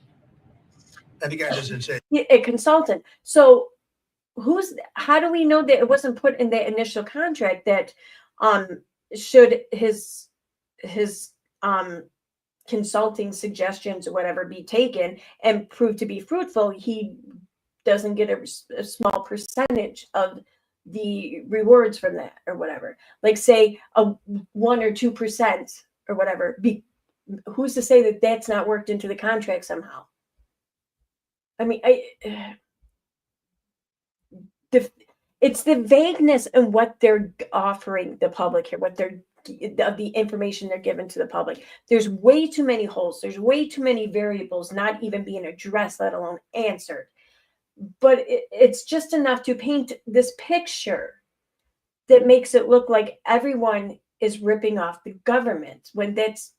And the guy doesn't say. A consultant. So how do we know that it wasn't put in the initial contract that should his consulting suggestions or whatever be taken and prove to be fruitful, he doesn't get a small percentage of the rewards from that or whatever, like say a 1 or 2% or whatever. Who's to say that that's not worked into the contract somehow? I mean, it's the vagueness in what they're offering the public here, the information they're giving to the public. There's way too many holes. There's way too many variables not even being addressed, let alone answered. But it's just enough to paint this picture that makes it look like everyone is ripping off the government, when that's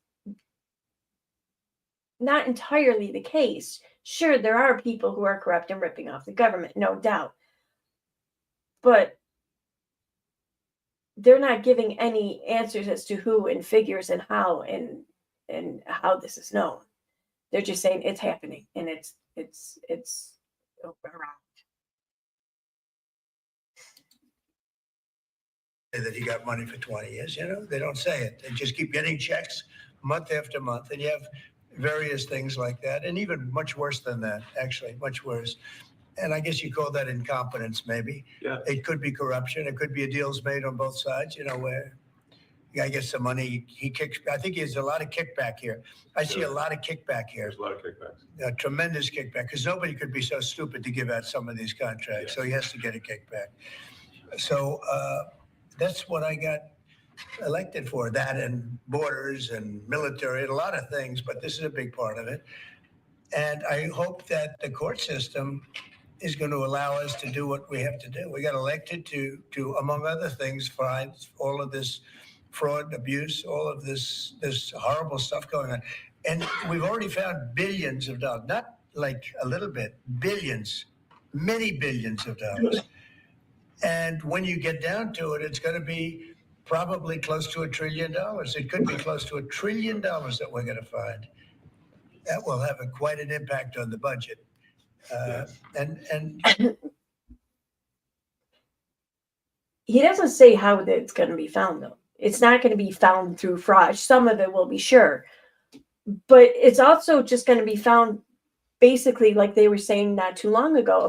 not entirely the case. Sure, there are people who are corrupt and ripping off the government, no doubt. But they're not giving any answers as to who and figures and how and how this is known. They're just saying it's happening and it's around. That he got money for 20 years, you know, they don't say it. They just keep getting checks month after month. And you have various things like that. And even much worse than that, actually, much worse. And I guess you call that incompetence, maybe. Yeah. It could be corruption. It could be deals made on both sides, you know, where the guy gets the money, he kicks. I think there's a lot of kickback here. I see a lot of kickback here. There's a lot of kickbacks. A tremendous kickback, because nobody could be so stupid to give out some of these contracts. So he has to get a kickback. So that's what I got elected for, that and borders and military and a lot of things, but this is a big part of it. And I hope that the court system is going to allow us to do what we have to do. We got elected to among other things, find all of this fraud, abuse, all of this horrible stuff going on. And we've already found billions of dollars, not like a little bit, billions, many billions of dollars. And when you get down to it, it's going to be probably close to $1 trillion. It could be close to $1 trillion that we're going to find. That will have quite an impact on the budget. And he doesn't say how it's going to be found, though. It's not going to be found through fraud. Some of it will be, sure. But it's also just going to be found basically, like they were saying not too long ago,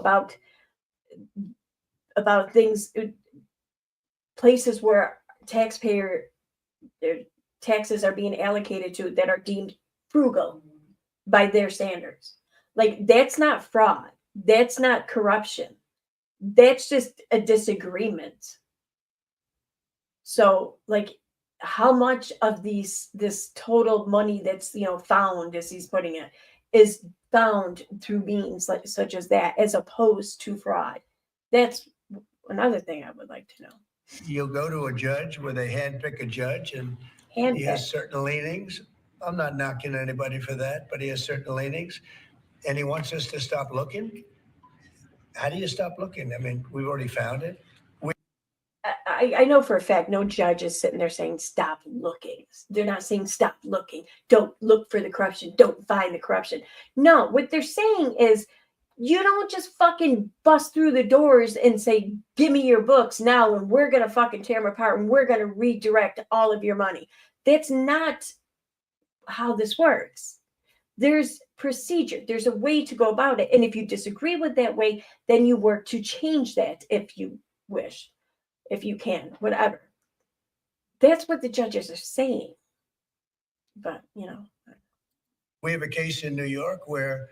about things, places where taxpayer taxes are being allocated to that are deemed frugal by their standards. Like, that's not fraud. That's not corruption. That's just a disagreement. So, like, how much of this total money that's, found, as he's putting it, is found through means such as that, as opposed to fraud? That's another thing I would like to know. you'll go to a judge where they handpick a judge and he has certain leanings. I'm not knocking anybody for that, but he has certain leanings and he wants us to stop looking. how do you stop looking? I mean, we've already found it. I know for a fact no judge is sitting there saying stop looking. They're not saying stop looking. Don't look for the corruption. Don't find the corruption. No, what they're saying is you don't just fucking bust through the doors and say, give me your books now and we're going to fucking tear them apart and we're going to redirect all of your money. That's not how this works. There's procedure. There's a way to go about it. And if you disagree with that way, then you work to change that if you wish. If you can, whatever. That's what the judges are saying. But, you know. We have a case in New York where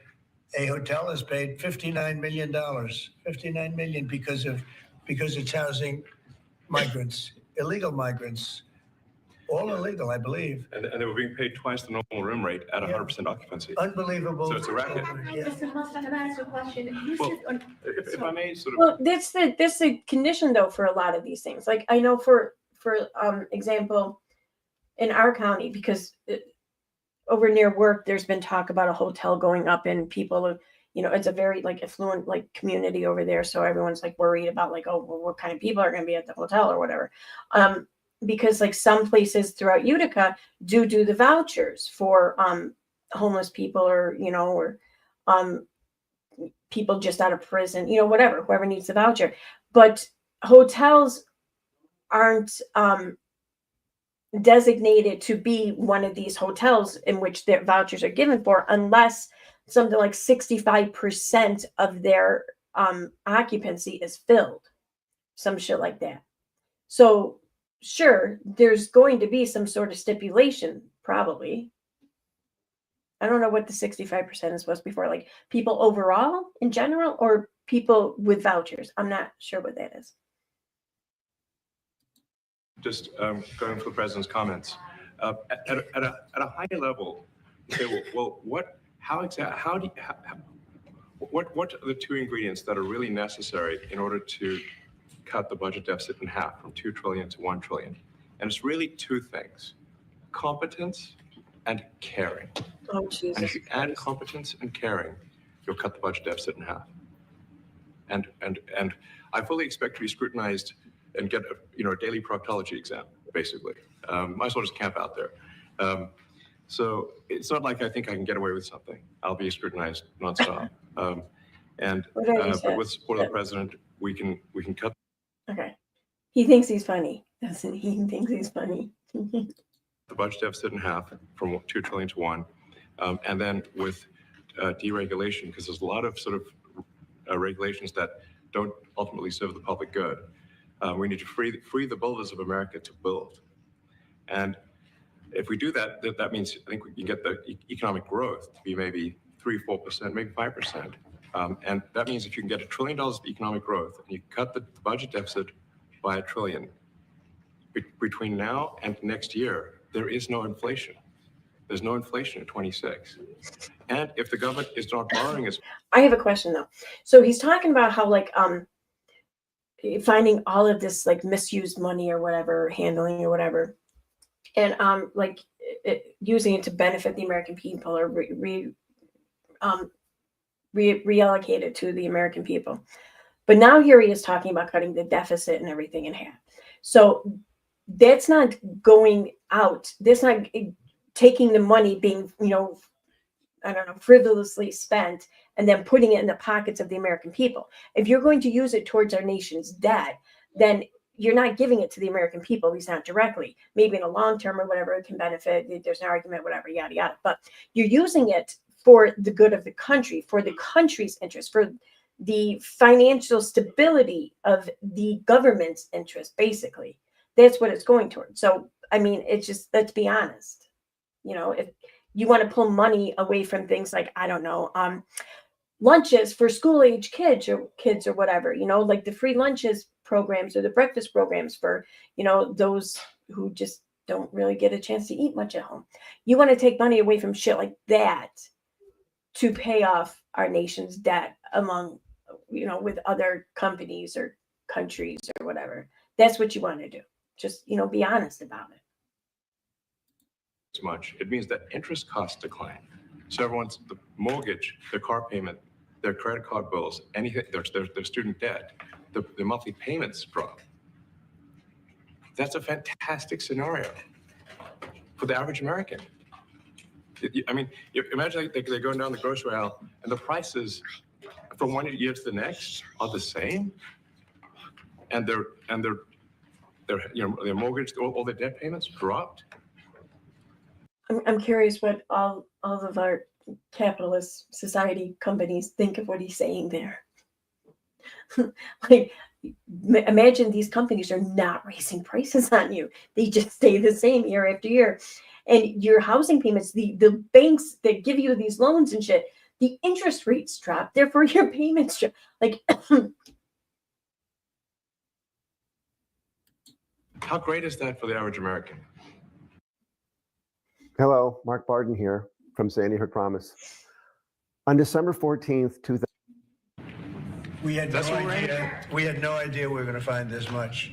a hotel has paid $59 million, $59 million because it's housing migrants, illegal migrants, all illegal, I believe. And they were being paid twice the normal room rate at 100% occupancy. Unbelievable. So it's a racket. Yeah. Mr. Musk, I have asked a question. You Well, said if I may sort of. Well, that's the condition though for a lot of these things. Like I know for example, in our county, because over near work, there's been talk about a hotel going up and people, you know, it's a very like affluent like community over there. So everyone's like worried about like, oh, well, what kind of people are going to be at the hotel or whatever. Because like some places throughout Utica do the vouchers for homeless people or, you know, or people just out of prison, you know, whatever, whoever needs the voucher. But hotels aren't designated to be one of these hotels in which their vouchers are given for unless something like 65% of their occupancy is filled, some shit like that. So sure, there's going to be some sort of stipulation, probably. I don't know what the 65% is supposed to be for, like people overall in general or people with vouchers. I'm not sure what that is. Just going for the president's comments. At a high level, say, well, what are the two ingredients that are really necessary in order to cut the budget deficit in half from 2 trillion to 1 trillion? And it's really two things: competence and caring. Oh, Jesus. And if you add competence and caring, you'll cut the budget deficit in half. And I fully expect to be scrutinized and get a daily proctology exam, basically. Might as well just camp out there. So it's not like I think I can get away with something. I'll be scrutinized nonstop. But with support of the president, we can cut. Okay. He thinks he's funny, doesn't he? He thinks he's funny. The budget deficit in half from 2 trillion to 1. And then with deregulation, because there's a lot of sort of regulations that don't ultimately serve the public good. We need to free the builders of America to build. And if we do that, that means I think we can get the economic growth to be maybe 3-4%, maybe 5%. And that means if you can get $1 trillion of economic growth and you cut the budget deficit by $1 trillion, between now and next year, there is no inflation. There's no inflation in 26. And if the government is not borrowing as... I have a question though. So he's talking about how like finding all of this like misused money or whatever, handling or whatever, and using it to benefit the American people or reallocate it to the American people. But now here he is talking about cutting the deficit and everything in half. So that's not going out. That's not taking the money being, frivolously spent and then putting it in the pockets of the American people. If you're going to use it towards our nation's debt, then you're not giving it to the American people, at least not directly. Maybe in a long term or whatever, it can benefit. There's an argument, whatever, yada, yada. But you're using it for the good of the country, for the country's interest, for the financial stability of the government's interest, basically. That's what it's going towards. So, I mean, it's just, let's be honest. If you want to pull money away from things like, I don't know, lunches for school-age kids or whatever, like the free lunches programs or the breakfast programs for, those who just don't really get a chance to eat much at home. You want to take money away from shit like that to pay off our nation's debt among, with other companies or countries or whatever. That's what you want to do. Just, be honest about it. Much. It means that interest costs decline. So everyone's, the mortgage, the car payment, their credit card bills, anything, their student debt, the monthly payments drop. That's a fantastic scenario for the average American. I mean, imagine they're going down the grocery aisle and the prices from one year to the next are the same, and their mortgage, all their debt payments dropped. I'm curious what all of our capitalist society companies think of what he's saying there. Like, imagine these companies are not raising prices on you. They just stay the same year after year. And your housing payments, the banks that give you these loans and shit, the interest rates drop. Therefore, your payments drop. Like, how great is that for the average American? Hello, Mark Barden here from Sandy Hook Promise. On December 14th, 2000. We had no idea. We had no idea we were going to find this much,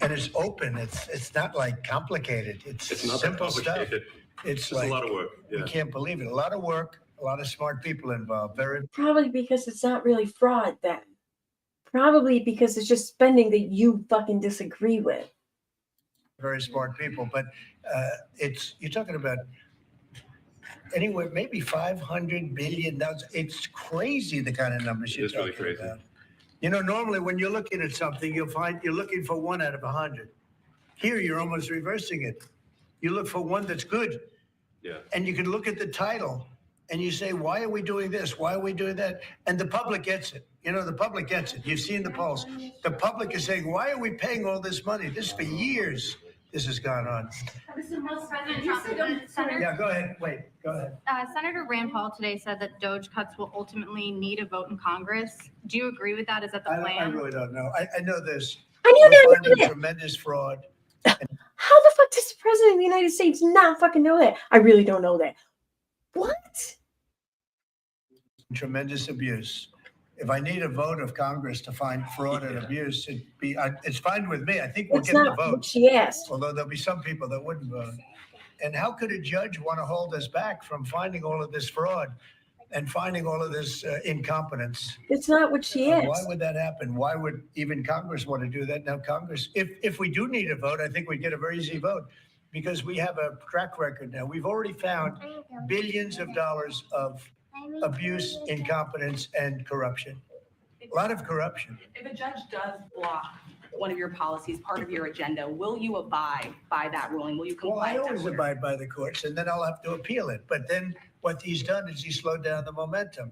and it's open. It's not like complicated. It's not simple stuff. complicated. It's like like a lot of work. Yeah. You can't believe it. A lot of work. A lot of smart people involved. Very. probably because it's not really fraud then. Probably because it's just spending that you fucking disagree with. Very smart people, but you're talking about anywhere maybe 500 billion. It's crazy the kind of numbers you're talking really crazy. about. You know, normally when you're looking at something, you'll find you're looking for 1 out of 100. Here, you're almost reversing it. You look for one that's good. Yeah. And you can look at the title and you say, why are we doing this? Why are we doing that? And the public gets it. You know, the public gets it. You've seen the polls. The public is saying, why are we paying all this money? This for years. This has gone on. Mr. Musk, President Trump, Yeah, go ahead. Wait, go ahead. Senator Rand Paul today said that DOGE cuts will ultimately need a vote in Congress. Do you agree with that? Is that the plan? I really don't know. I know this. I knew We're that. finding tremendous fraud. How the fuck does the president of the United States not fucking know that? I really don't know that. What? Tremendous abuse. If I need a vote of Congress to find fraud and abuse, it's fine with me. I think we'll It's get the not vote. what she asked. Although there'll be some people that wouldn't vote. And how could a judge want to hold us back from finding all of this fraud and finding all of this incompetence? It's not what she Why asked. would that happen? Why would even Congress want to do that? Now, Congress, if we do need a vote, I think we get a very easy vote because we have a track record now. We've already found billions of dollars of abuse, incompetence, and corruption. A lot of corruption. If a judge does block one of your policies, part of your agenda, will you abide by that ruling? Will you comply? Well, I always abide by the courts, and then I'll have to appeal it. But then what he's done is he slowed down the momentum,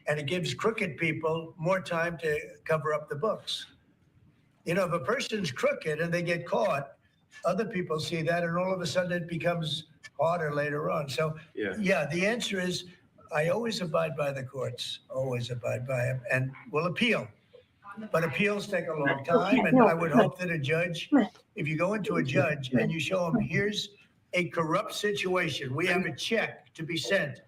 and it gives crooked people more time to cover up the books. You know, if a person's crooked and they get caught, other people see that, and all of a sudden it becomes harder later on. So, yeah, the answer is I always abide by the courts, always abide by them, and will appeal. But appeals take a long time, and I would hope that a judge, if you go into a judge and you show him, here's a corrupt situation, we have a check to be sent,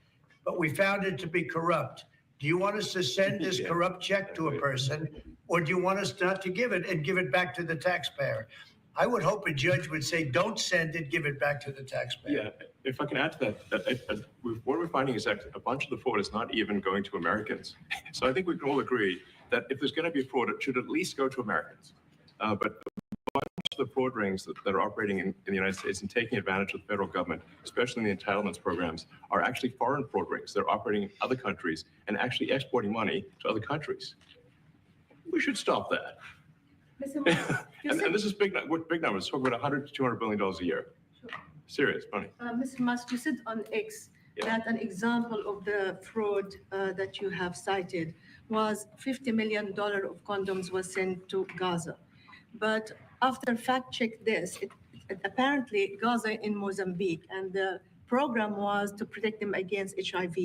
but we found it to be corrupt. Do you want us to send this corrupt check to a person, or do you want us not to give it and give it back to the taxpayer? I would hope a judge would say, don't send it, give it back to the taxpayer. Yeah, if I can add to that, what we're finding is that a bunch of the fraud is not even going to Americans. So I think we can all agree that if there's going to be fraud, it should at least go to Americans. But a bunch of the fraud rings that are operating in the United States and taking advantage of the federal government, especially in the entitlements programs, are actually foreign fraud rings. They're operating in other countries and actually exporting money to other countries. We should stop that. And this is big numbers. Talk about $100 to $200 billion a year. Serious money. Mr. Musk, you said on X that an example of the fraud that you have cited was $50 million of condoms was sent to Gaza. But after fact check this, apparently Gaza in Mozambique, and the program was to protect them against HIV.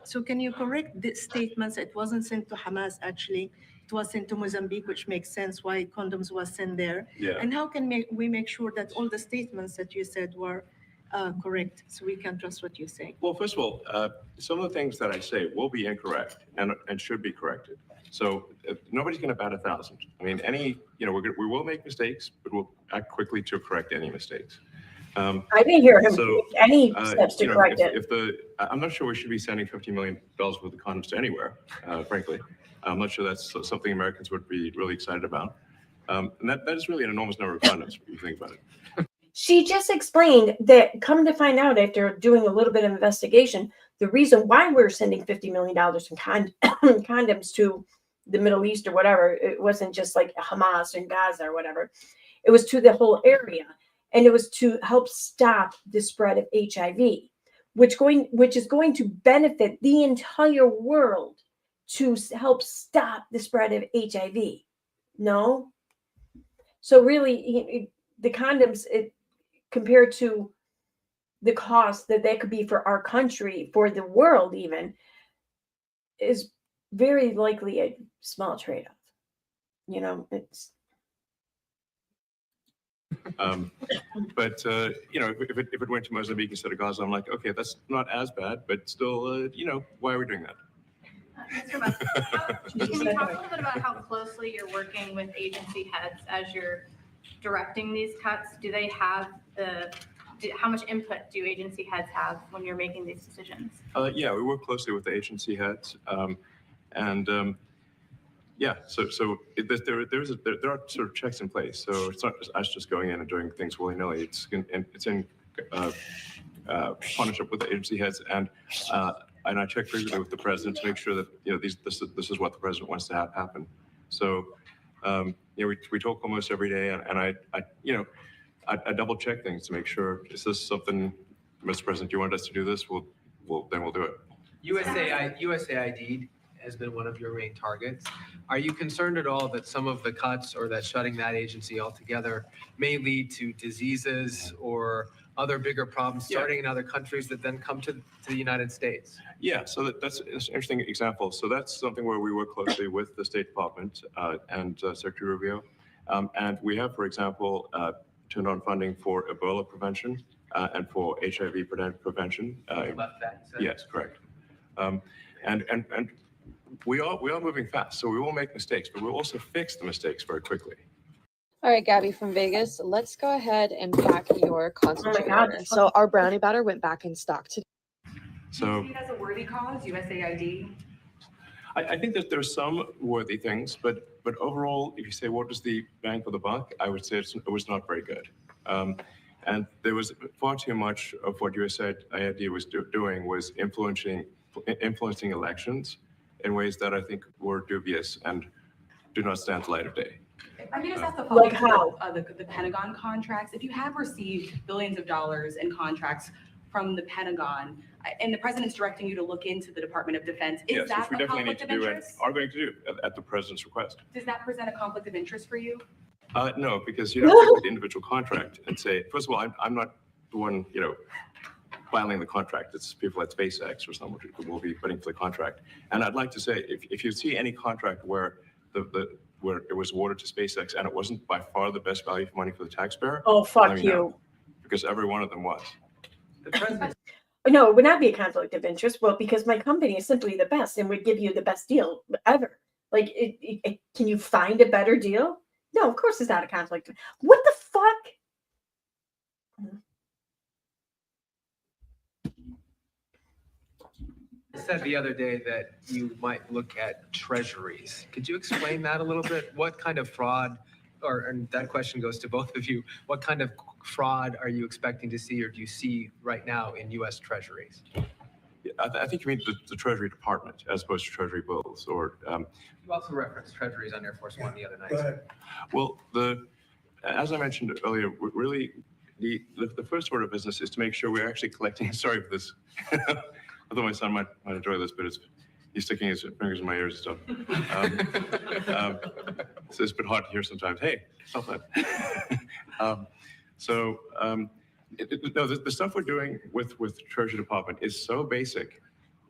So can you correct the statements? It wasn't sent to Hamas, actually. It was sent to Mozambique, which makes sense why condoms was sent there. Yeah. And how can we make sure that all the statements that you said were correct, so we can trust what you're saying? Well, first of all, some of the things that I say will be incorrect and should be corrected. So nobody's going to bat 1,000. I mean, we will make mistakes, but we'll act quickly to correct any mistakes. I didn't hear him So, take any steps to you know, correct it. I'm not sure we should be sending $50 million worth of condoms to anywhere, frankly. I'm not sure that's something Americans would be really excited about. And that is really an enormous number of condoms when you think about it. She just explained that, come to find out after doing a little bit of investigation, the reason why we're sending $50 million in condoms to the Middle East or whatever, it wasn't just like Hamas and Gaza or whatever. It was to the whole area. And it was to help stop the spread of HIV, which is going to benefit the entire world to help stop the spread of HIV. No? So really, the condoms, compared to the cost that could be for our country, for the world even, is very likely a small trade-off. You know, it's... But you know, if it went to Mozambique instead of Gaza, I'm like, okay, that's not as bad, but still, you know, why are we doing that? Mr. Musk, can you talk a little bit about how closely you're working with agency heads as you're directing these cuts? Do they have how much input do agency heads have when you're making these decisions? Yeah, we work closely with the agency heads, yeah, so there are sort of checks in place. So it's not just us just going in and doing things willy-nilly. It's in partnership with the agency heads, and I check frequently with the president to make sure that, you know, this is what the president wants to have happen. So you know, we talk almost every day, and I double check things to make sure, is this something, Mr. President, you want us to do this? Then we'll do it. USAID has been one of your main targets. Are you concerned at all that some of the cuts or that shutting that agency altogether may lead to diseases or other bigger problems starting in other countries that then come to the United States? Yeah, so that's an interesting example. So that's something where we work closely with the State Department and Secretary Rubio. And we have, for example, turned on funding for Ebola prevention and for HIV prevention. Yes, correct. And we are moving fast, so we will make mistakes, but we'll also fix the mistakes very quickly. All right, Gabby from Vegas, let's go ahead and pack your concentrate God. order. So our brownie batter went back in stock today. So Do you see it as a worthy cause, USAID? I think that there's some worthy things, but overall, if you say what was the bang for the buck, I would say it was not very good. And there was far too much of what USAID was doing was influencing elections in ways that I think were dubious and do not stand the light of day. I mean, just ask the Like follow-up how? to the Pentagon contracts. If you have received billions of dollars in contracts from the Pentagon, and the president's directing you to look into the Department of Defense, is that we a definitely need conflict to of do and interest? are going to do at the president's request. Does that present a conflict of interest for you? No, because you don't look at the individual contract and say, first of all, I'm not the one, you know, filing the contract. It's people at SpaceX or someone who will be putting for the contract. And I'd like to say, if you see any contract where where it was awarded to SpaceX and it wasn't by far the best value for money for the taxpayer, Oh, fuck you. know, because every one of them was. The president No, it would not be a conflict of interest. Well, because my company is simply the best and would give you the best deal ever. Like, can you find a better deal? No, of course it's not a conflict. What the fuck? said the other day that you might look at treasuries. Could you explain that a little bit? What kind of fraud, and that question goes to both of you, what kind of fraud are you expecting to see or do you see right now in U.S. treasuries? Yeah, I think you mean the Treasury Department as opposed to Treasury bills, or You also referenced treasuries on Air Force One the other night. Go ahead. well, as I mentioned earlier, really the first order of business is to make sure we're actually collecting. Sorry for this. I thought my son might enjoy this, but he's sticking his fingers in my ears and stuff. So it's a bit hard to hear sometimes. Hey, stop that. No, the stuff we're doing with Treasury Department is so basic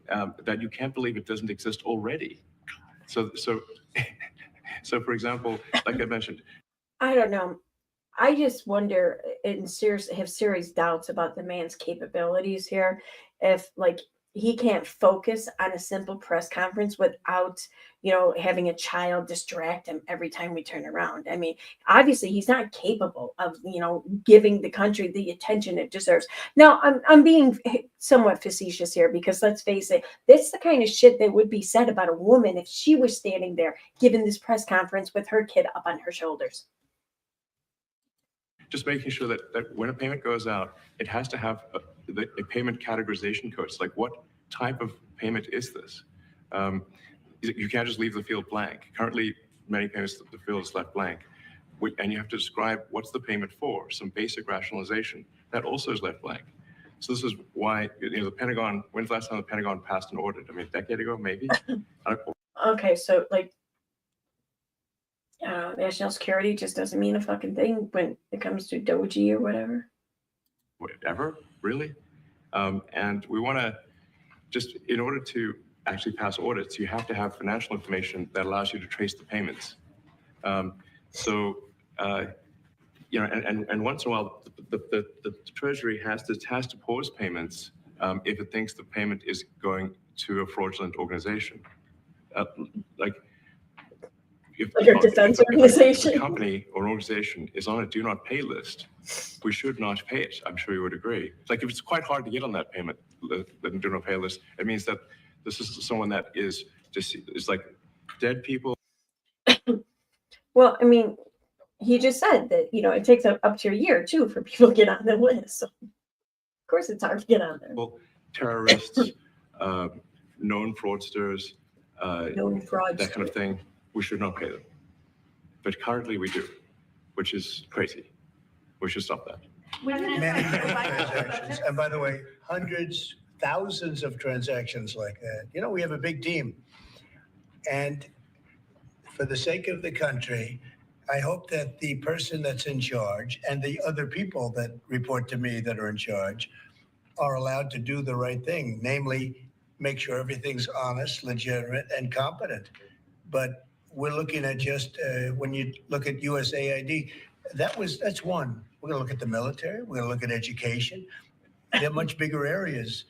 that you can't believe it doesn't exist already. So for example, like I mentioned, I don't know. I just wonder and have serious doubts about the man's capabilities here. If, like, he can't focus on a simple press conference without, having a child distract him every time we turn around. I mean, obviously he's not capable of, giving the country the attention it deserves. Now, I'm being somewhat facetious here because let's face it, that's the kind of shit that would be said about a woman if she was standing there giving this press conference with her kid up on her shoulders. Just making sure that when a payment goes out, it has to have a payment categorization code. It's like, what type of payment is this? You can't just leave the field blank. Currently, many payments, the field is left blank. And you have to describe what's the payment for, some basic rationalization. That also is left blank. So this is why, the Pentagon, when's the last time the Pentagon passed an audit? I mean, a decade ago, maybe? Okay, so national security just doesn't mean a fucking thing when it comes to DOGE or whatever. Whatever, really? And we want to just, in order to actually pass audits, you have to have financial information that allows you to trace the payments. And once in a while, the Treasury has to pause payments if it thinks the payment is going to a fraudulent organization. If a defense organization? If a company or organization is on a do not pay list, we should not pay it. I'm sure you would agree. If it's quite hard to get on that payment, the do not pay list, it means that this is someone that is like dead people. Well, I mean, he just said that, it takes up to a year too for people to get on the list. So of course it's hard to get on there. Terrorists, known fraudsters, that kind of thing. We should not pay them. But currently we do, which is crazy. We should stop that. Many transactions. And by the way, hundreds, thousands of transactions like that. We have a big team. And for the sake of the country, I hope that the person that's in charge and the other people that report to me that are in charge are allowed to do the right thing, namely make sure everything's honest, legitimate, and competent. But we're looking at just, when you look at USAID, that's one. We're going to look at the military. We're going to look at education. They're much bigger areas.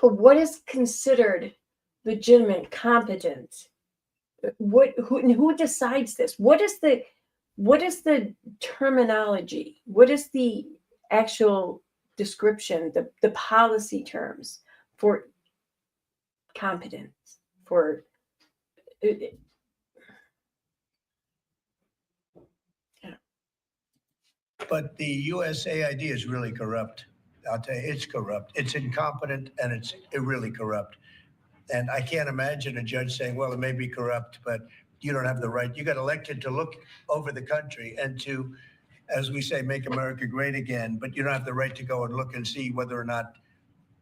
But what is considered legitimate, competent? Who decides this? What is the terminology? What is the actual description, the policy terms for competence, for But the USAID is really corrupt. I'll tell you, it's corrupt. It's incompetent and it's really corrupt. And I can't imagine a judge saying, well, it may be corrupt, but you don't have the right. You got elected to look over the country and to, as we say, make America great again, but you don't have the right to go and look and see whether or not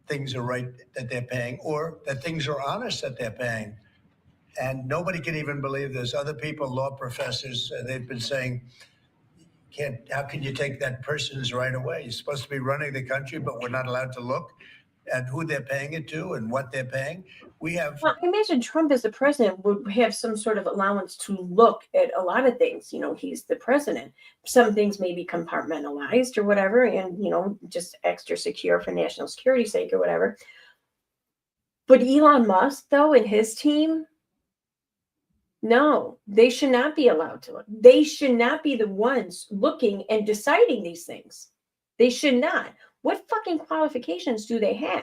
things are right that they're paying or that things are honest that they're paying. And nobody can even believe this. Other people, law professors, they've been saying, how can you take that person's right away? You're supposed to be running the country, but we're not allowed to look at who they're paying it to and what they're paying. Well, I imagine Trump as the president would have some sort of allowance to look at a lot of things. He's the president. Some things may be compartmentalized or whatever, and, just extra secure for national security's sake or whatever. But Elon Musk, though, and his team, no, they should not be allowed to look. They should not be the ones looking and deciding these things. They should not. What fucking qualifications do they have?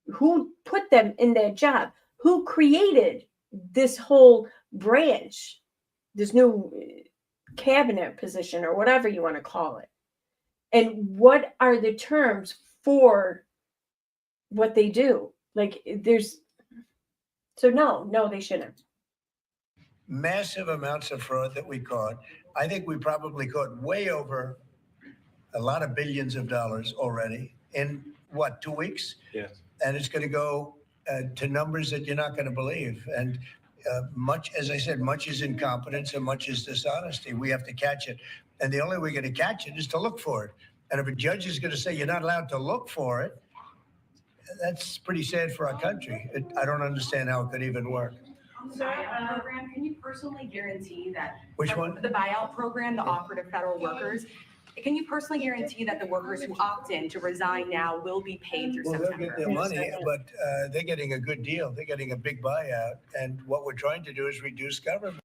Who put them in that job? Who created this whole branch, this new cabinet position or whatever you want to call it? And what are the terms for what they do? So no, they shouldn't. Massive amounts of fraud that we caught. I think we probably caught way over a lot of billions of dollars already in 2 weeks? Yes. And it's going to go to numbers that you're not going to believe. And much, as I said, much is incompetence and much is dishonesty. We have to catch it. And the only way we're going to catch it is to look for it. And if a judge is going to say you're not allowed to look for it, that's pretty sad for our country. I don't understand how it could even work. The buyout program, can you personally guarantee that? Which one? The buyout program, the offer to federal workers. Can you personally guarantee that the workers who opt in to resign now will be paid through Well, they'll September? get their money, but they're getting a good deal. They're getting a big buyout. And what we're trying to do is reduce government.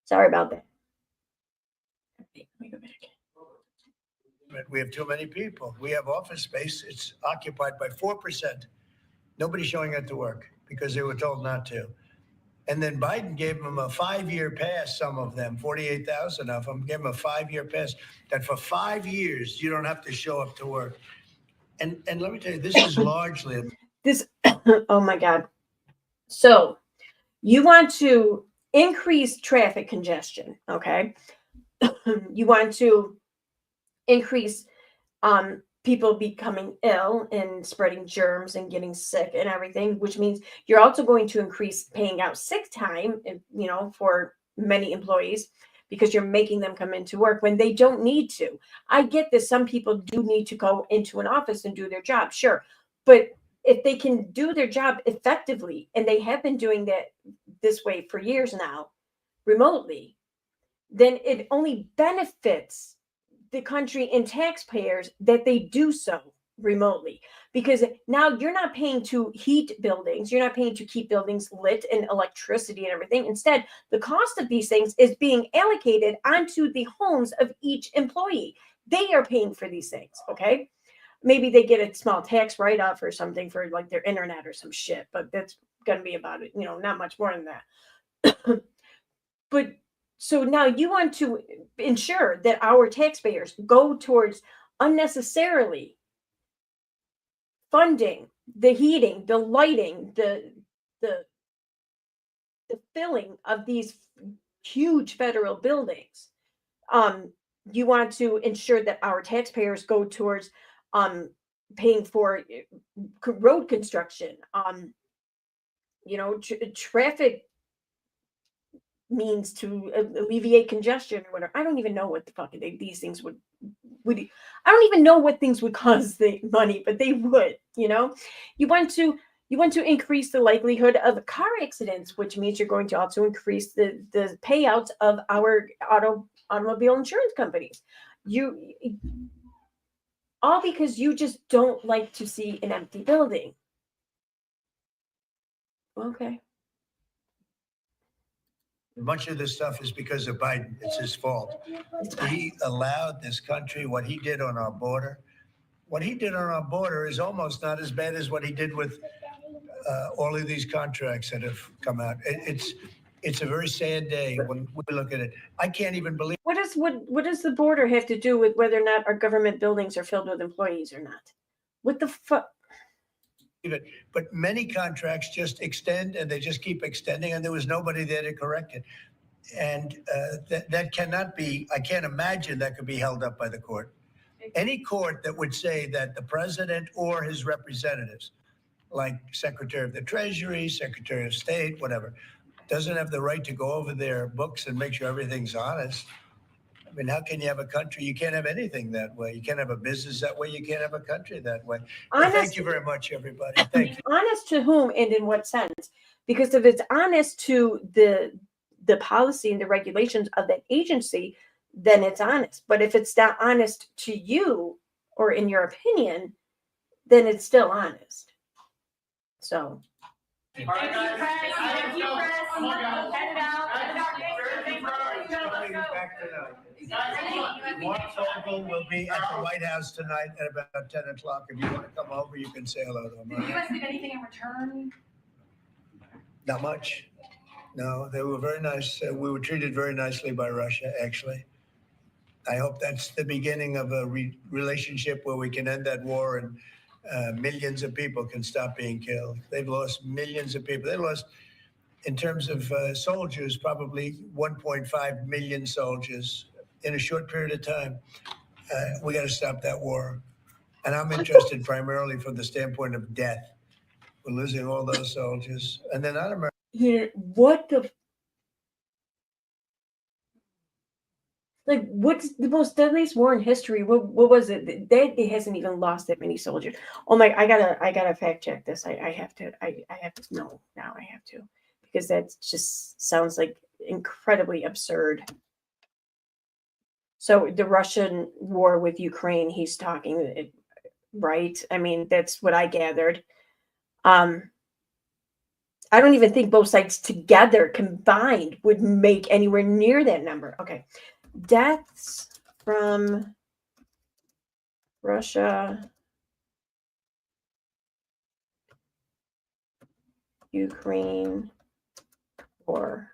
Sorry about that. Let me go back. We have too many people. We have office space. It's occupied by 4%. Nobody's showing up to work because they were told not to. And then Biden gave them a 5-year pass, some of them, 48,000 of them, gave them a 5-year pass that for 5 years, you don't have to show up to work. And let me tell you, this is largely this. Oh my God. So you want to increase traffic congestion. Okay. You want to increase people becoming ill and spreading germs and getting sick and everything, which means you're also going to increase paying out sick time, for many employees, because you're making them come into work when they don't need to. I get this. Some people do need to go into an office and do their job. Sure. But if they can do their job effectively, and they have been doing that this way for years now, remotely, then it only benefits the country and taxpayers that they do so remotely, because now you're not paying to heat buildings, you're not paying to keep buildings lit and electricity and everything. Instead, the cost of these things is being allocated onto the homes of each employee. They are paying for these things. Okay, maybe they get a small tax write-off or something for like their internet or some shit, but that's going to be about it, not much more than that. But so now you want to ensure that our taxpayers go towards unnecessarily funding the heating, the lighting, the filling of these huge federal buildings. You want to ensure that our taxpayers go towards paying for road construction, traffic means to alleviate congestion or whatever. I don't even know what the fuck these things would. I don't even know what things would cost the money, but they would. You want to increase the likelihood of car accidents, which means you're going to also increase the payouts of our automobile insurance companies. All because you just don't like to see an empty building. Okay. much of this stuff is because of Biden. It's his fault. He allowed this country, what he did on our border. What he did on our border is almost not as bad as what he did with all of these contracts that have come out. It's a very sad day when we look at it. I can't even believe. What does the border have to do with whether or not our government buildings are filled with employees or not? What the fuck? But many contracts just extend and they just keep extending, and there was nobody there to correct it. And that cannot be, I can't imagine that could be held up by the court. Any court that would say that the president or his representatives like Secretary of the Treasury, Secretary of State, whatever, doesn't have the right to go over their books and make sure everything's honest. I mean, how can you have a country? You can't have anything that way. You can't have a business that way. You can't have a country that way. Well, thank you very much, everybody. Thank you. Honest to whom and in what sense? Because if it's honest to the policy and the regulations of that agency, then it's honest. But if it's not honest to you or in your opinion, then it's still honest. So. Mark Vogel will be at the White House tonight at about 10 o'clock. If you want to come over, you can say hello to him. Did you guys get anything in return? Not much. No, they were very nice. We were treated very nicely by Russia, actually. I hope that's the beginning of a relationship where we can end that war and millions of people can stop being killed. They've lost millions of people. They lost, in terms of soldiers, probably 1.5 million soldiers in a short period of time. We got to stop that war. And I'm interested primarily from the standpoint of death. We're losing all those soldiers. And they're not American. What the? Like, what's the most deadliest war in history? What was it? It hasn't even lost that many soldiers. Oh my! I gotta fact check this. I have to know now. I have to, because that just sounds like incredibly absurd. So the Russian war with Ukraine, he's talking, right? I mean, that's what I gathered. I don't even think both sides together combined would make anywhere near that number. Okay. Deaths from Russia, Ukraine war.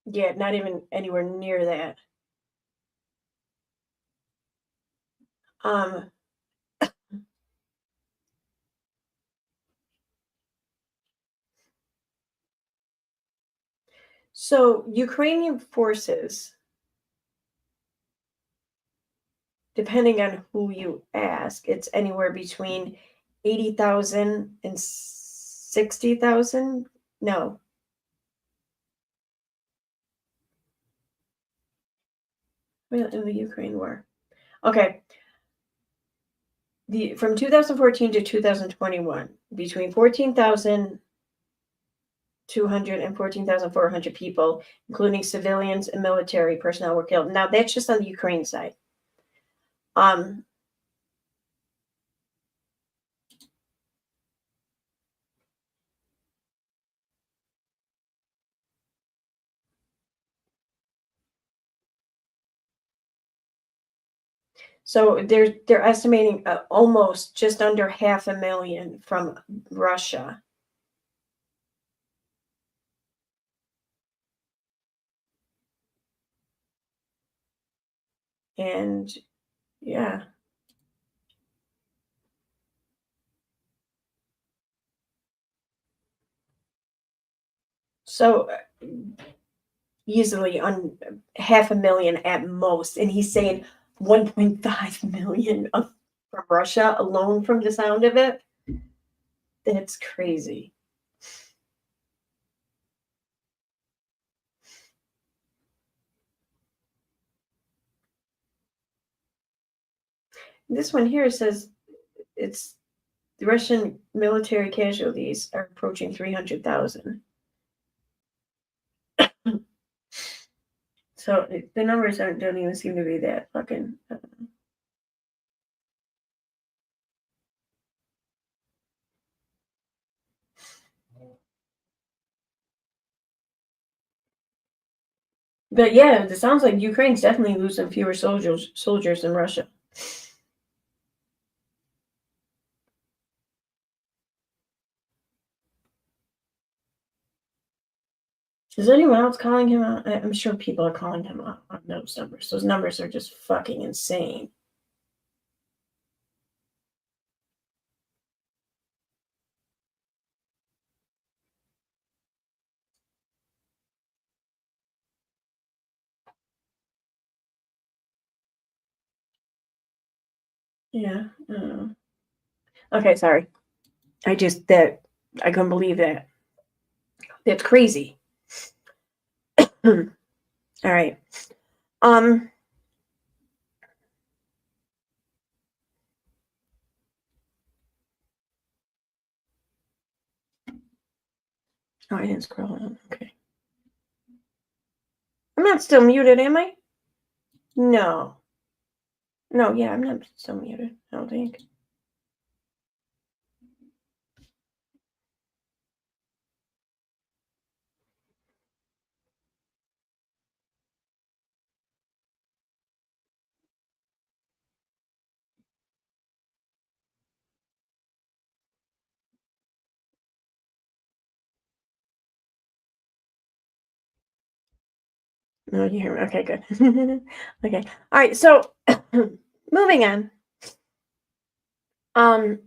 Yeah, not even anywhere near that. So Ukrainian forces, depending on who you ask, it's anywhere between 80,000 and 60,000. No. In the Ukraine war. Okay. From 2014 to 2021, between 14,200 and 14,400 people, including civilians and military personnel, were killed. Now that's just on the Ukraine side. So they're estimating almost just under 500,000 from Russia. And yeah. So easily on 500,000 at most. And he's saying 1.5 million from Russia alone from the sound of it. That's crazy. This one here says it's the Russian military casualties are approaching 300,000. So the numbers don't even seem to be that fucking. But yeah, it sounds like Ukraine's definitely losing fewer soldiers than Russia. Is anyone else calling him out? I'm sure people are calling him out on those numbers. Those numbers are just fucking insane. Yeah. Okay, sorry. I couldn't believe that. That's crazy. All right. Oh, I didn't scroll down. Okay. I'm not still muted, am I? No. No, yeah, I'm not still muted, I don't think. No, you hear me. Okay, good. Okay. All right, so moving on. I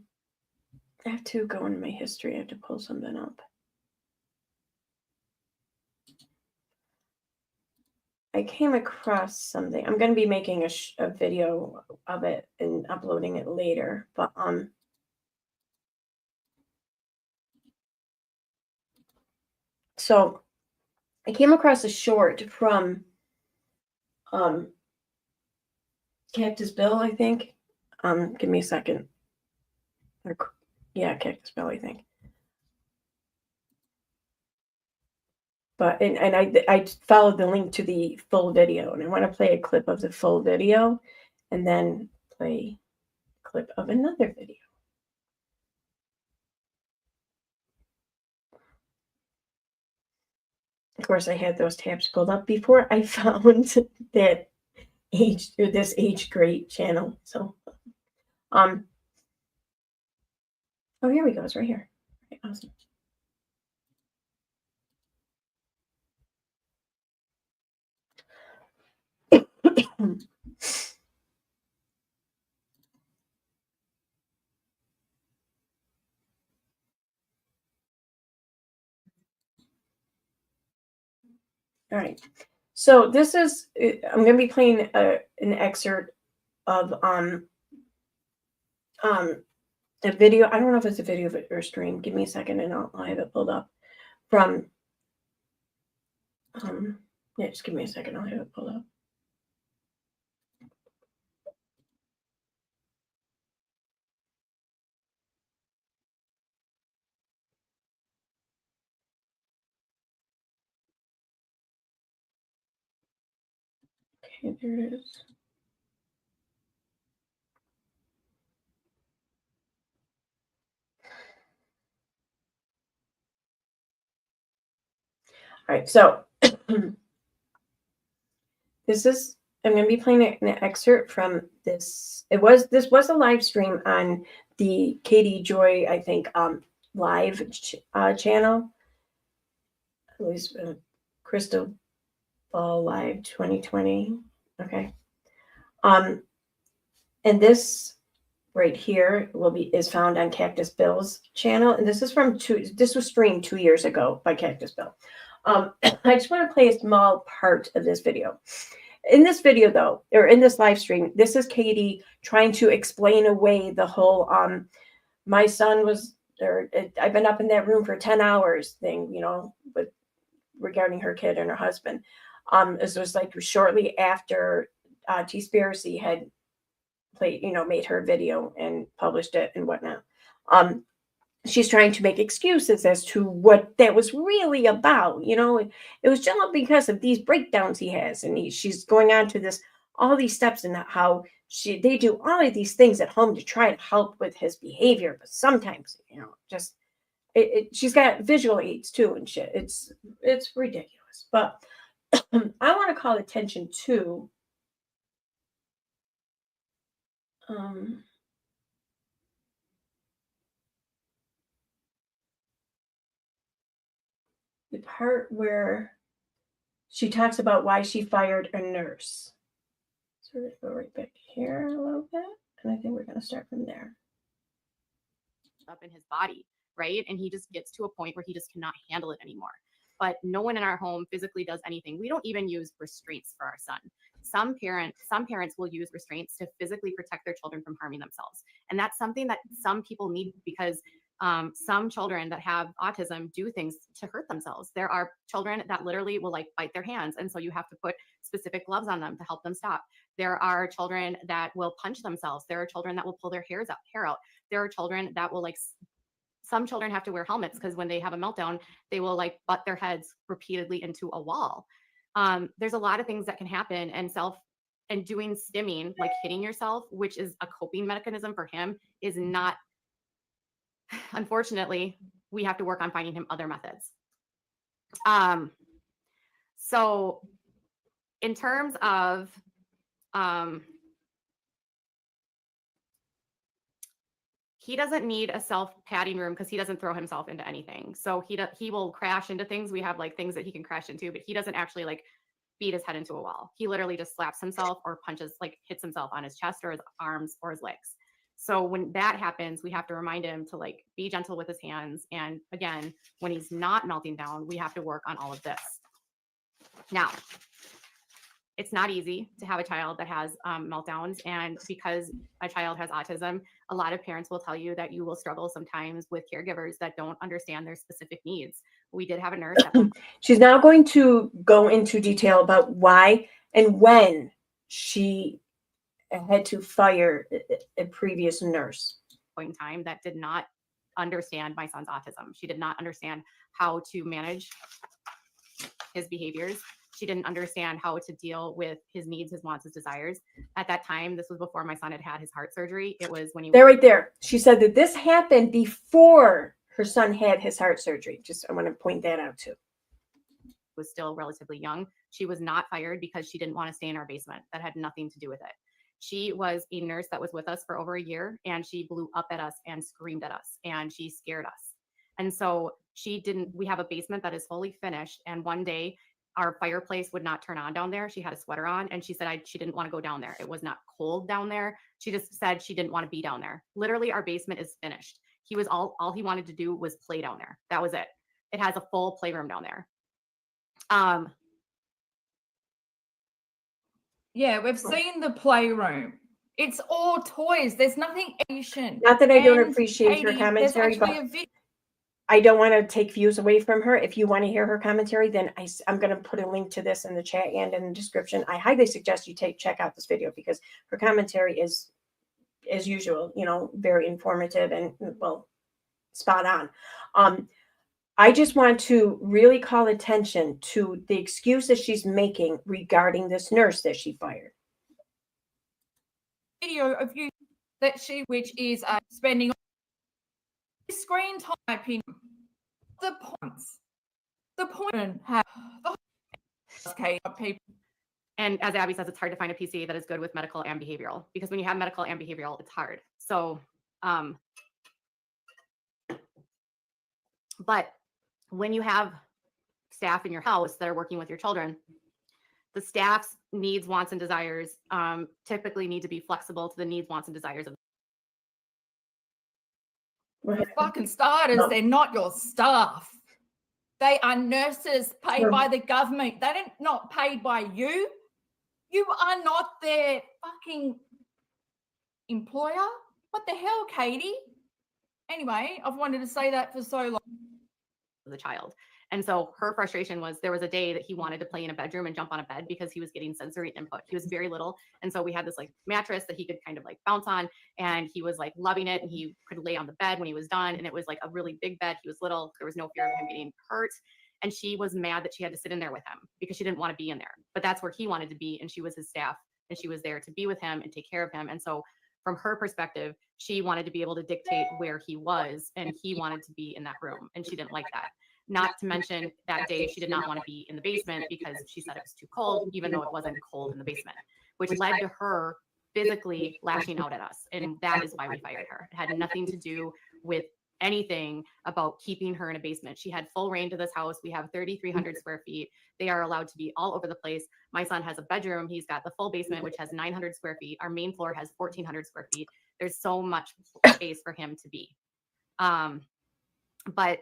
have to go into my history. I have to pull something up. I came across something. I'm going to be making a video of it and uploading it later. But so I came across a short from Cactus Bill, I think. Give me a second. Yeah, Cactus Bill, I think. But and I followed the link to the full video, and I want to play a clip of the full video, and then play a clip of another video. Of course, I had those tabs pulled up before I found that this age grade channel. So, oh, here we go. It's right here. Okay, awesome. All right. So this is, I'm going to be playing an excerpt of a video. I don't know if it's a video or stream. Give me a second and I'll have it pulled up from, yeah, just give me a second. I'll have it pulled up. Okay, there it is. All right, so this is, I'm going to be playing an excerpt from this. This was a live stream on the Katie Joy, I think, live channel. At least Crystal Ball Live 2020. Okay. And this right here is found on Cactus Bill's channel, and this is this was streamed 2 years ago by Cactus Bill. I just want to play a small part of this video. In this video, though, or in this live stream, this is Katie trying to explain away the whole my son was, or I've been up in that room for 10 hours thing, with regarding her kid and her husband. This was like shortly after T-Spiracy had made her video and published it and whatnot. She's trying to make excuses as to what that was really about. It was just because of these breakdowns he has, and she's going on to all these steps and how they do all of these things at home to try to help with his behavior, but sometimes she's got visual aids too and shit. It's ridiculous. But I want to call attention to the part where she talks about why she fired a nurse. So we're going to go right back here a little bit, and I think we're going to start from there. Up in his body, right? And he just gets to a point where he just cannot handle it anymore. But no one in our home physically does anything. We don't even use restraints for our son. Some parents will use restraints to physically protect their children from harming themselves. And that's something that some people need because some children that have autism do things to hurt themselves. There are children that literally will like bite their hands. And so you have to put specific gloves on them to help them stop. There are children that will punch themselves. There are children that will pull their hair out. There are children that will like, some children have to wear helmets because when they have a meltdown, they will like butt their heads repeatedly into a wall. There's a lot of things that can happen, and doing stimming, like hitting yourself, which is a coping mechanism for him, is not. Unfortunately, we have to work on finding him other methods. So in terms of he doesn't need a self-padding room because he doesn't throw himself into anything. So he will crash into things. We have like things that he can crash into, but he doesn't actually like beat his head into a wall. He literally just slaps himself or punches, like hits himself on his chest or his arms or his legs. So when that happens, we have to remind him to like be gentle with his hands. And again, when he's not melting down, we have to work on all of this. Now, it's not easy to have a child that has meltdowns. And because a child has autism, a lot of parents will tell you that you will struggle sometimes with caregivers that don't understand their specific needs. We did have a nurse. She's now going to go into detail about why and when she had to fire a previous nurse. Point in time that did not understand my son's autism. She did not understand how to manage his behaviors. She didn't understand how to deal with his needs, his wants, his desires. At that time, this was before my son had had his heart surgery. It was when he there, right there. She said that this happened before her son had his heart surgery. Just I want to point that out too. Was still relatively young. She was not fired because she didn't want to stay in our basement. That had nothing to do with it. She was a nurse that was with us for over a year, and she blew up at us and screamed at us, and she scared us. And so we have a basement that is fully finished. And one day our fireplace would not turn on down there. She had a sweater on, and she said she didn't want to go down there. It was not cold down there. She just said she didn't want to be down there. Literally, our basement is finished. He was all he wanted to do was play down there. That was it. It has a full playroom down there. Yeah, we've seen the playroom. It's all toys. There's nothing Asian. Not that I don't appreciate her commentary, but I don't want to take views away from her. If you want to hear her commentary, then I'm going to put a link to this in the chat and in the description. I highly suggest you check out this video because her commentary is, as usual, very informative and, well, spot on. I just want to really call attention to the excuse that she's making regarding this nurse that she fired. Video of you which is spending screen time, my opinion. The point have people. And as Abby says, it's hard to find a PCA that is good with medical and behavioral, because when you have medical and behavioral, it's hard. So, but when you have staff in your house that are working with your children, the staff's needs, wants, and desires typically need to be flexible to the needs, wants, and desires of. For fucking starters, they're not your staff. They are nurses paid by the government. They're not paid by you. You are not their fucking employer. What the hell, Katie? Anyway, I've wanted to say that for so long. The child. And so her frustration was there was a day that he wanted to play in a bedroom and jump on a bed because he was getting sensory input. He was very little. And so we had this like mattress that he could kind of like bounce on, and he was like loving it. And he could lay on the bed when he was done. And it was like a really big bed. He was little. There was no fear of him getting hurt. And she was mad that she had to sit in there with him because she didn't want to be in there. But that's where he wanted to be. And she was his staff, and she was there to be with him and take care of him. And so from her perspective, she wanted to be able to dictate where he was, and he wanted to be in that room. And she didn't like that. Not to mention that day she did not want to be in the basement because she said it was too cold, even though it wasn't cold in the basement, which led to her physically lashing out at us. And that is why we fired her. It had nothing to do with anything about keeping her in a basement. She had full reign to this house. We have 3,300 square feet. They are allowed to be all over the place. My son has a bedroom. He's got the full basement, which has 900 square feet. Our main floor has 1,400 square feet. There's so much space for him to be. But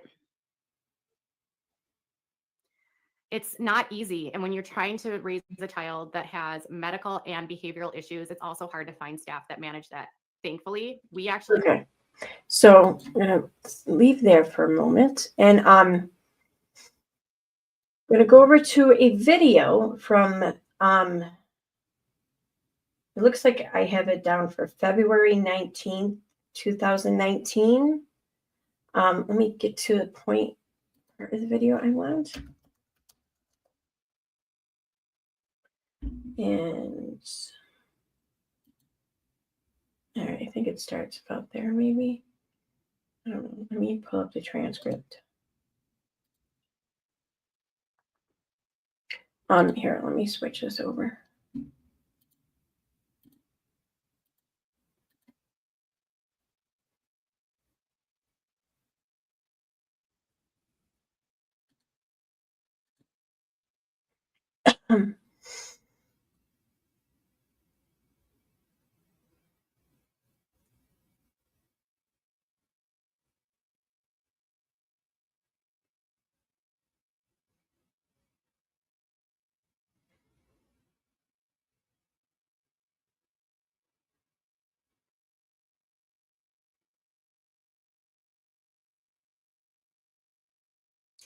it's not easy. And when you're trying to raise a child that has medical and behavioral issues, it's also hard to find staff that manage that. Thankfully, we actually. Okay. So I'm gonna leave there for a moment, and I'm gonna go over to a video from it looks like I have it down for February 19th, 2019. Let me get to the point of the video I want. And all right, I think it starts about there, maybe. I don't know. Let me pull up the transcript. Here, let me switch this over.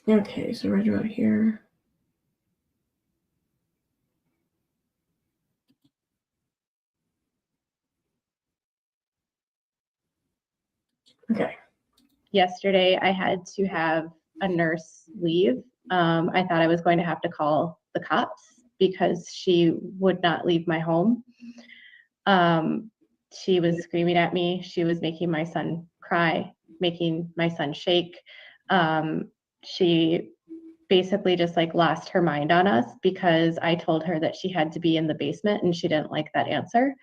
Okay, so right about here. Okay. Yesterday, I had to have a nurse leave. I thought I was going to have to call the cops because she would not leave my home. She was screaming at me. She was making my son cry, making my son shake. She basically just like lost her mind on us because I told her that she had to be in the basement and she didn't like that answer.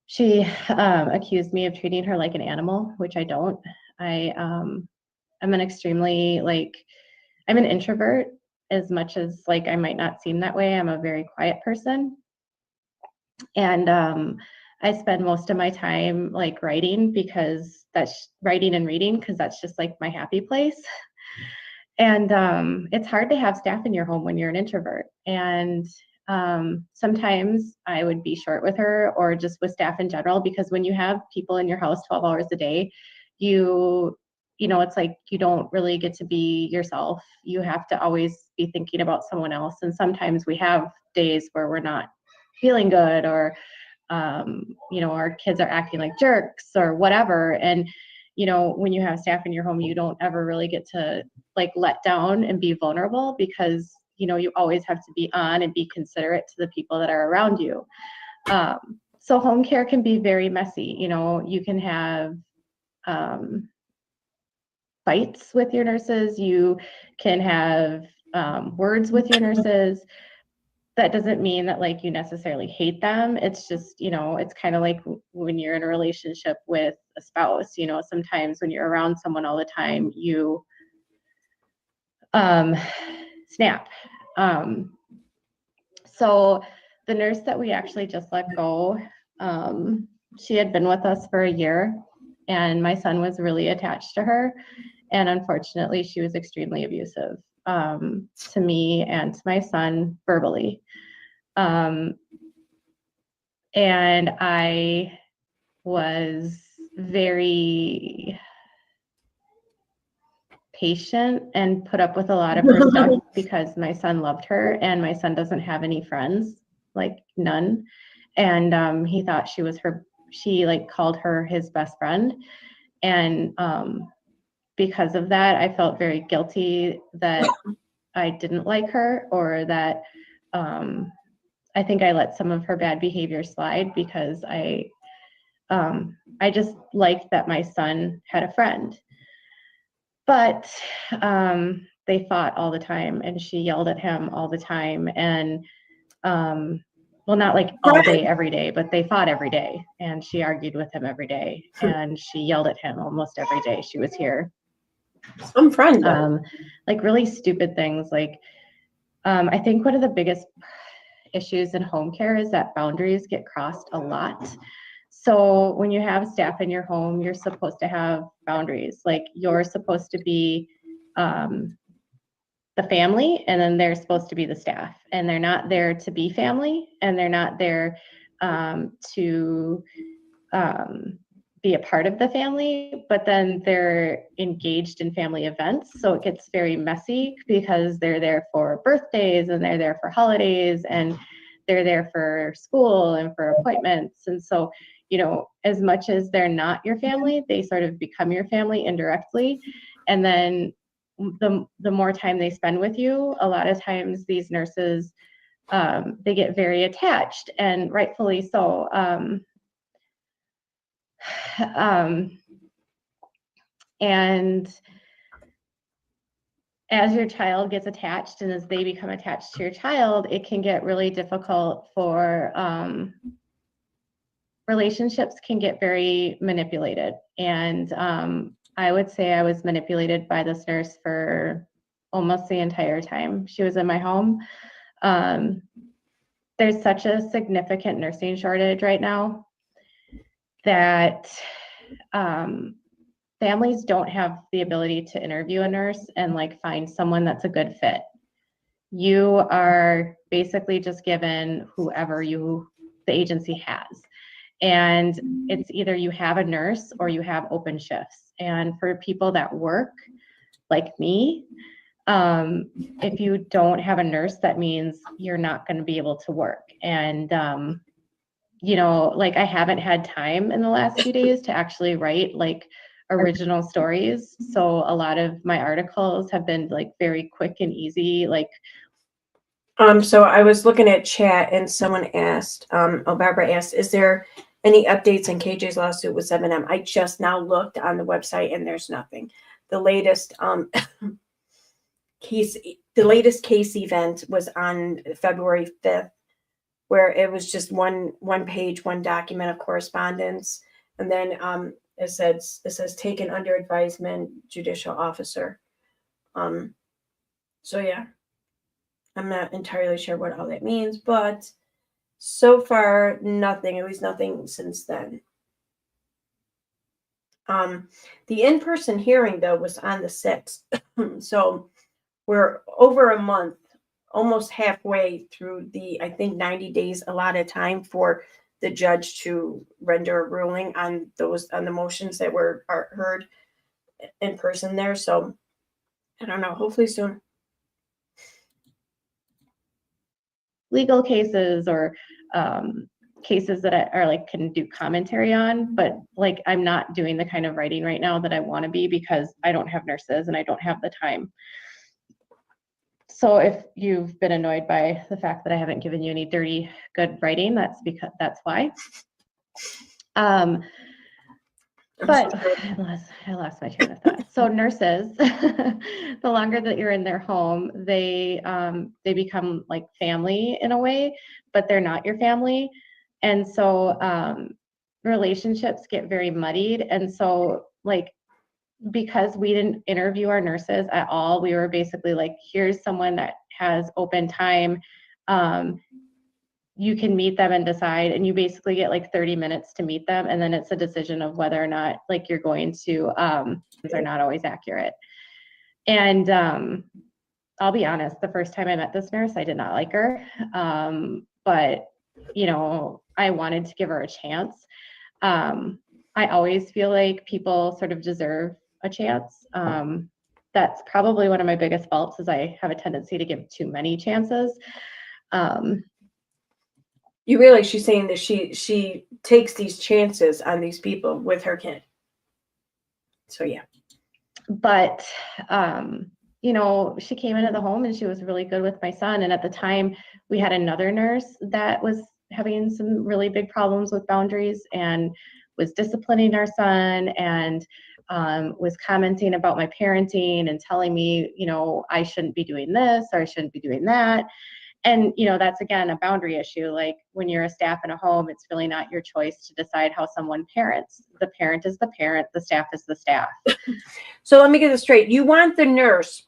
She accused me of treating her like an animal, which I don't. I'm an extremely I'm an introvert as much as I might not seem that way. I'm a very quiet person. And I spend most of my time writing because that's writing and reading because that's just my happy place. And it's hard to have staff in your home when you're an introvert. And sometimes I would be short with her or just with staff in general, because when you have people in your house 12 hours a day, it's you don't really get to be yourself. You have to always be thinking about someone else. And sometimes we have days where we're not feeling good or, our kids are acting like jerks or whatever. And, when you have staff in your home, you don't ever really get to let down and be vulnerable because, you always have to be on and be considerate to the people that are around you. So home care can be very messy. You can have fights with your nurses. You can have words with your nurses. That doesn't mean that you necessarily hate them. It's just, it's kind of like when you're in a relationship with a spouse, sometimes when you're around someone all the time, you snap. So the nurse that we actually just let go, she had been with us for a year and my son was really attached to her. And unfortunately, she was extremely abusive to me and to my son verbally. And I was very patient and put up with a lot of her stuff because my son loved her and my son doesn't have any friends, none. And he thought she was she called her his best friend. And because of that, I felt very guilty that I didn't like her or that I think I let some of her bad behavior slide because I just liked that my son had a friend. But they fought all the time and she yelled at him all the time. And well, not all day, every day, but they fought every day. And she argued with him every day. And she yelled at him almost every day she was here. Some friend. Really stupid things. I think one of the biggest issues in home care is that boundaries get crossed a lot. So when you have staff in your home, you're supposed to have boundaries. You're supposed to be the family, and then they're supposed to be the staff, and they're not there to be family, and they're not there to be a part of the family, but then they're engaged in family events. So it gets very messy because they're there for birthdays and they're there for holidays and they're there for school and for appointments. And so, you know, as much as they're not your family, they sort of become your family indirectly. And then the more time they spend with you, a lot of times these nurses, they get very attached, and rightfully so. And as your child gets attached and as they become attached to your child, it can get really difficult for relationships can get very manipulated. And I would say I was manipulated by this nurse for almost the entire time she was in my home. There's such a significant nursing shortage right now that families don't have the ability to interview a nurse and like find someone that's a good fit. You are basically just given whoever the agency has. And it's either you have a nurse or you have open shifts. And for people that work like me, if you don't have a nurse, that means you're not going to be able to work. And you know, like I haven't had time in the last few days to actually write like original stories. So a lot of my articles have been like very quick and easy. Like, so I was looking at chat and someone asked, Barbara asked, is there any updates on KJ's lawsuit with 7M? I just now looked on the website and there's nothing. The latest case event was on February 5th, where it was just one page, one document of correspondence. And then it says taken under advisement, judicial officer. So yeah, I'm not entirely sure what all that means, but so far nothing, at least nothing since then. The in-person hearing though was on the 6th. So we're over a month, almost halfway through the, I think 90 days allotted time for the judge to render a ruling on the motions that are heard in person there. So I don't know, hopefully soon. legal cases or cases that I are like can do commentary on, but like I'm not doing the kind of writing right now that I want to be because I don't have nurses and I don't have the time. So if you've been annoyed by the fact that I haven't given you any dirty good writing, that's why. But I lost my train of thought. So nurses, the longer that you're in their home, they become like family in a way, but they're not your family. And so relationships get very muddied. And so like, because we didn't interview our nurses at all, we were basically like, here's someone that has open time. You can meet them and decide, and you basically get like 30 minutes to meet them. And then it's a decision of whether or not like you're going to, they're not always accurate. And I'll be honest, the first time I met this nurse, I did not like her. But, you know, I wanted to give her a chance. I always feel like people sort of deserve a chance. That's probably one of my biggest faults is I have a tendency to give too many chances. You realize she's saying that she takes these chances on these people with her kid. So yeah. But you know, she came into the home and she was really good with my son. And at the time we had another nurse that was having some really big problems with boundaries and was disciplining our son and was commenting about my parenting and telling me, you know, I shouldn't be doing this or I shouldn't be doing that. And, you know, that's, again, a boundary issue. Like when you're a staff in a home, it's really not your choice to decide how someone parents. The parent is the parent, the staff is the staff. So let me get this straight. You want the nurse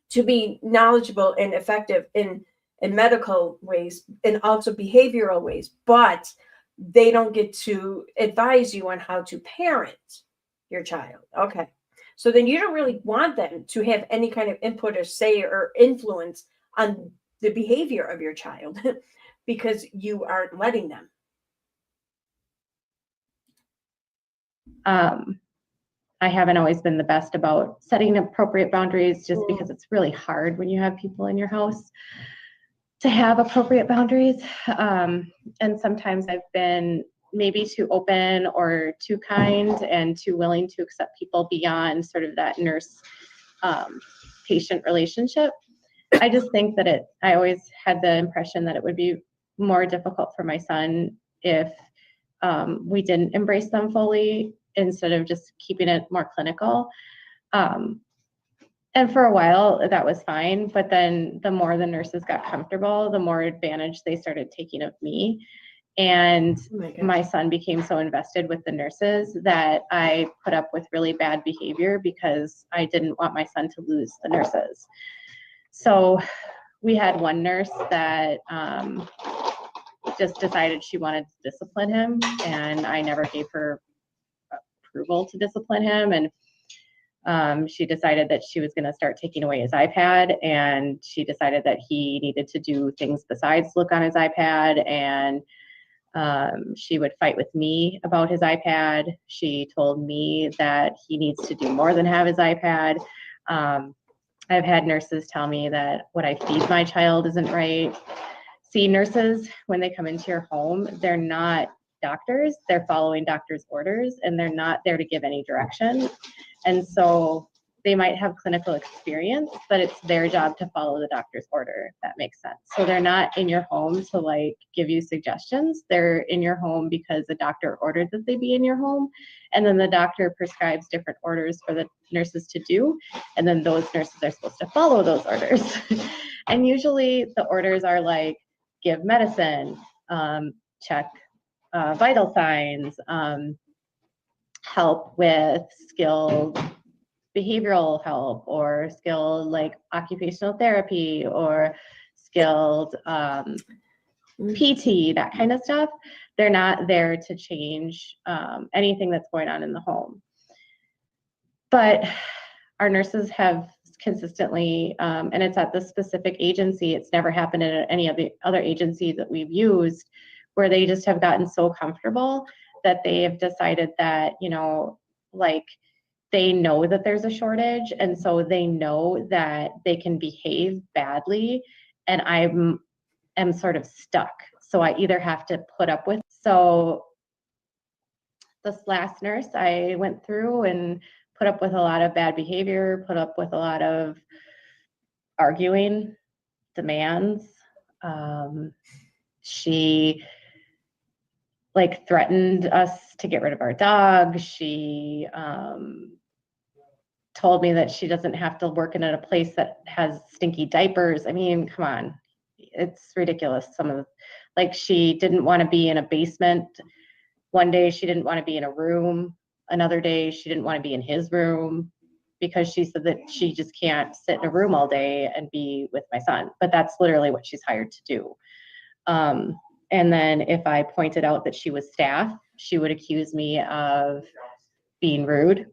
to be knowledgeable and effective in medical ways and also behavioral ways, but they don't get to advise you on how to parent your child. Okay. So then you don't really want them to have any kind of input or say or influence on the behavior of your child because you aren't letting them. I haven't always been the best about setting appropriate boundaries just because it's really hard when you have people in your house to have appropriate boundaries. And sometimes I've been maybe too open or too kind and too willing to accept people beyond sort of that nurse patient relationship. I just think that I always had the impression that it would be more difficult for my son if we didn't embrace them fully instead of just keeping it more clinical. And for a while that was fine, but then the more the nurses got comfortable, the more advantage they started taking of me. And my son became so invested with the nurses that I put up with really bad behavior because I didn't want my son to lose the nurses. So we had one nurse that just decided she wanted to discipline him, and I never gave her approval to discipline him. And she decided that she was going to start taking away his iPad, and she decided that he needed to do things besides look on his iPad. And she would fight with me about his iPad. She told me that he needs to do more than have his iPad. I've had nurses tell me that what I feed my child isn't right. See, nurses, when they come into your home, they're not doctors. They're following doctors' orders, and they're not there to give any direction. And so they might have clinical experience, but it's their job to follow the doctor's order, if that makes sense. So they're not in your home to like give you suggestions. They're in your home because the doctor ordered that they be in your home. And then the doctor prescribes different orders for the nurses to do. And then those nurses are supposed to follow those orders. And usually the orders are like, give medicine, check vital signs, help with skilled behavioral help, or skilled like occupational therapy, or skilled PT, that kind of stuff. They're not there to change anything that's going on in the home. But our nurses have consistently, and it's at this specific agency, it's never happened at any of the other agencies that we've used, where they just have gotten so comfortable that they have decided that, you know, like they know that there's a shortage, and so they know that they can behave badly, and I'm sort of stuck. So I either have to put up with. So this last nurse, I went through and put up with a lot of bad behavior, put up with a lot of arguing, demands. She like threatened us to get rid of our dog. She told me that she doesn't have to work in a place that has stinky diapers. I mean, come on, it's ridiculous. Like she didn't want to be in a basement. One day she didn't want to be in a room. Another day she didn't want to be in his room because she said that she just can't sit in a room all day and be with my son. But that's literally what she's hired to do. And then if I pointed out that she was staff, she would accuse me of being rude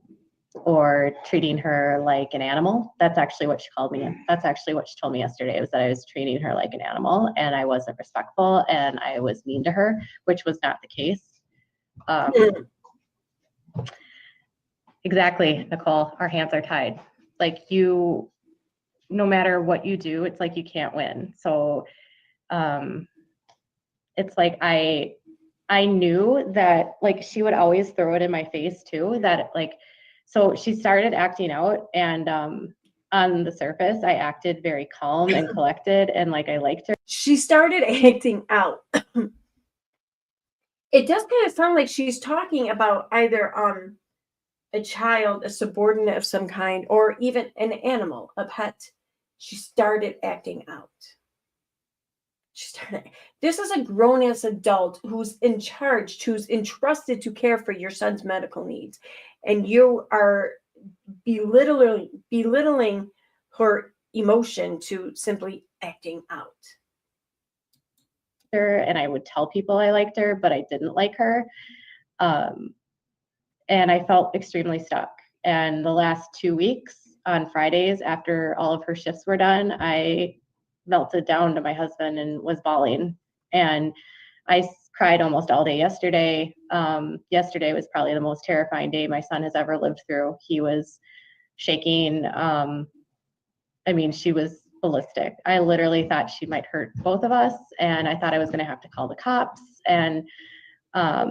or treating her like an animal. That's actually what she called me. That's actually what she told me yesterday, was that I was treating her like an animal and I wasn't respectful and I was mean to her, which was not the case. Exactly, Nicole, our hands are tied. Like no matter what you do, it's like you can't win. So it's like I knew that like she would always throw it in my face too, that like, so she started acting out, and on the surface I acted very calm and collected and like I liked her. She started acting out. It does kind of sound like she's talking about either a child, a subordinate of some kind, or even an animal, a pet. She started acting out. This is a grown-ass adult who's in charge, who's entrusted to care for your son's medical needs, and you are belittling her emotion to simply acting out. And I would tell people I liked her, but I didn't like her. And I felt extremely stuck. And the last 2 weeks on Fridays, after all of her shifts were done, I melted down to my husband and was bawling. And I cried almost all day yesterday. Yesterday was probably the most terrifying day my son has ever lived through. He was shaking. I mean, she was ballistic. I literally thought she might hurt both of us, and I thought I was going to have to call the cops. And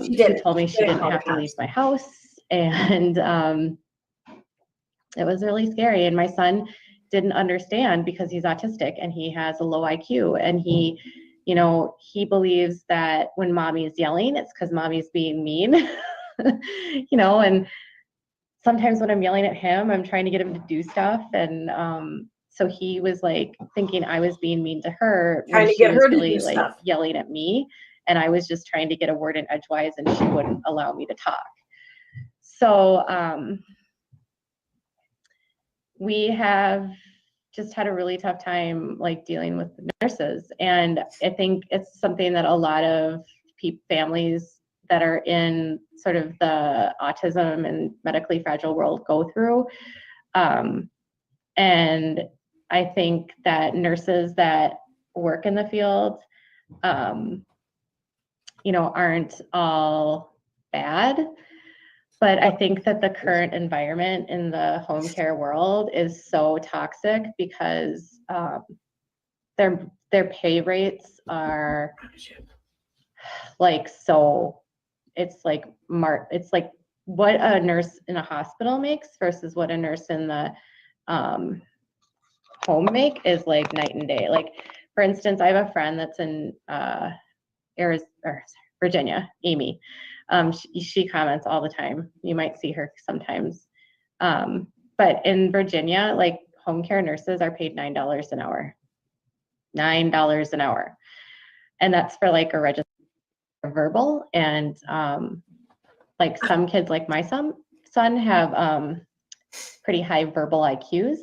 she told me she didn't have to leave my house, and it was really scary. And my son didn't understand because he's autistic and he has a low IQ, and he, you know, he believes that when mommy is yelling, it's because mommy's being mean, you know. And sometimes when I'm yelling at him, I'm trying to get him to do stuff, and so he was like thinking I was being mean to her, Trying to she get was her to really do like stuff. yelling at me, and I was just trying to get a word in edgewise, and she wouldn't allow me to talk. So we have just had a really tough time like dealing with the nurses, and I think it's something that a lot of families that are in sort of the autism and medically fragile world go through. And I think that nurses that work in the field, you know, aren't all bad. But I think that the current environment in the home care world is so toxic because their pay rates are like, so it's like what a nurse in a hospital makes versus what a nurse in the home make is like night and day. Like, for instance, I have a friend that's in Virginia, Amy. She comments all the time. You might see her sometimes. But in Virginia, like home care nurses are paid $9 an hour. $9 an hour. And that's for like a registered verbal. And like some kids, like my son have pretty high verbal IQs,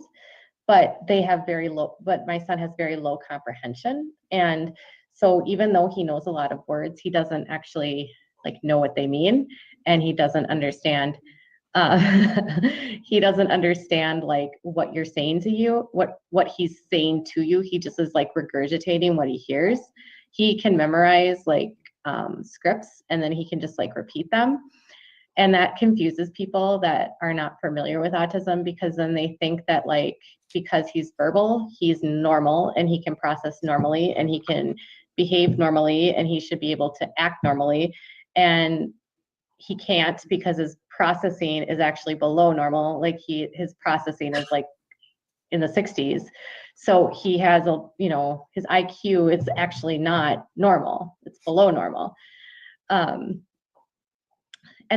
but my son has very low comprehension. And so even though he knows a lot of words, he doesn't actually like know what they mean, and he doesn't understand like what you're saying to you, what he's saying to you. He just is like regurgitating what he hears. He can memorize like scripts, and then he can just like repeat them. And that confuses people that are not familiar with autism, because then they think that like because he's verbal, he's normal and he can process normally and he can behave normally and he should be able to act normally. And he can't, because his processing is actually below normal. Like his processing is like in the 60s. So he has his IQ is actually not normal. It's below normal. And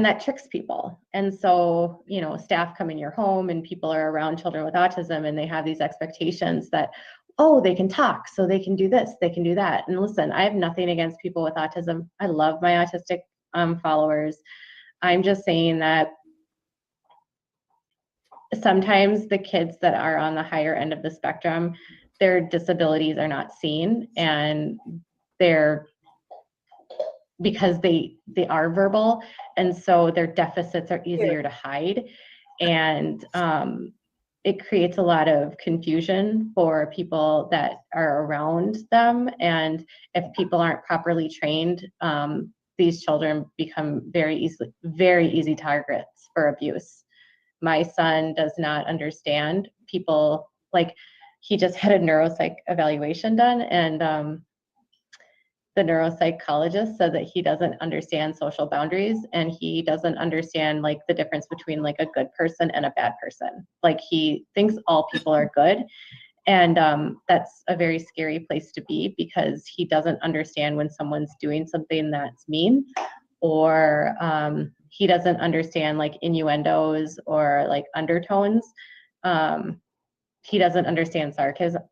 that tricks people. And so, staff come in your home and people are around children with autism, and they have these expectations that, oh, they can talk, so they can do this, they can do that. And listen, I have nothing against people with autism. I love my autistic followers. I'm just saying that sometimes the kids that are on the higher end of the spectrum, their disabilities are not seen, and because they are verbal, and so their deficits are easier to hide, and it creates a lot of confusion for people that are around them. And if people aren't properly trained, these children become very easy targets for abuse. My son does not understand people. Like, he just had a neuropsych evaluation done, and the neuropsychologist said that he doesn't understand social boundaries, and he doesn't understand like the difference between like a good person and a bad person. Like, he thinks all people are good, and that's a very scary place to be, because he doesn't understand when someone's doing something that's mean, or he doesn't understand like innuendos or like undertones. He doesn't understand sarcasm.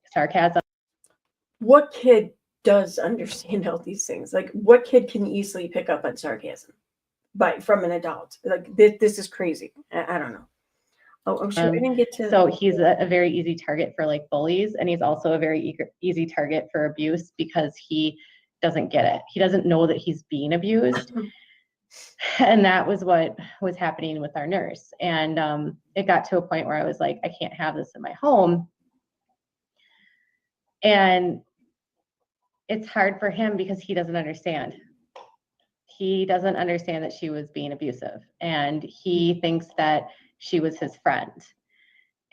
What kid does understand all these things? Like, what kid can easily pick up on sarcasm from an adult? Like, this is crazy. I don't know. Oh, sure. I didn't get to. So he's a very easy target for like bullies, and he's also a very easy target for abuse, because he doesn't get it. He doesn't know that he's being abused. And that was what was happening with our nurse. And it got to a point where I was like, I can't have this in my home. And it's hard for him because he doesn't understand. He doesn't understand that she was being abusive, and he thinks that she was his friend.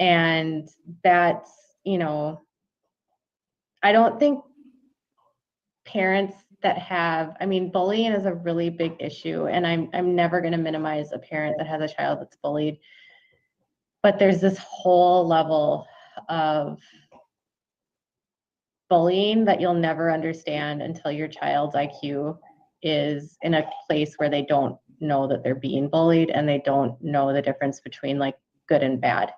And that's, you know, I don't think parents that have, I mean, bullying is a really big issue, and I'm never going to minimize a parent that has a child that's bullied. But there's this whole level of bullying that you'll never understand until your child's IQ is in a place where they don't know that they're being bullied, and they don't know the difference between like good and bad.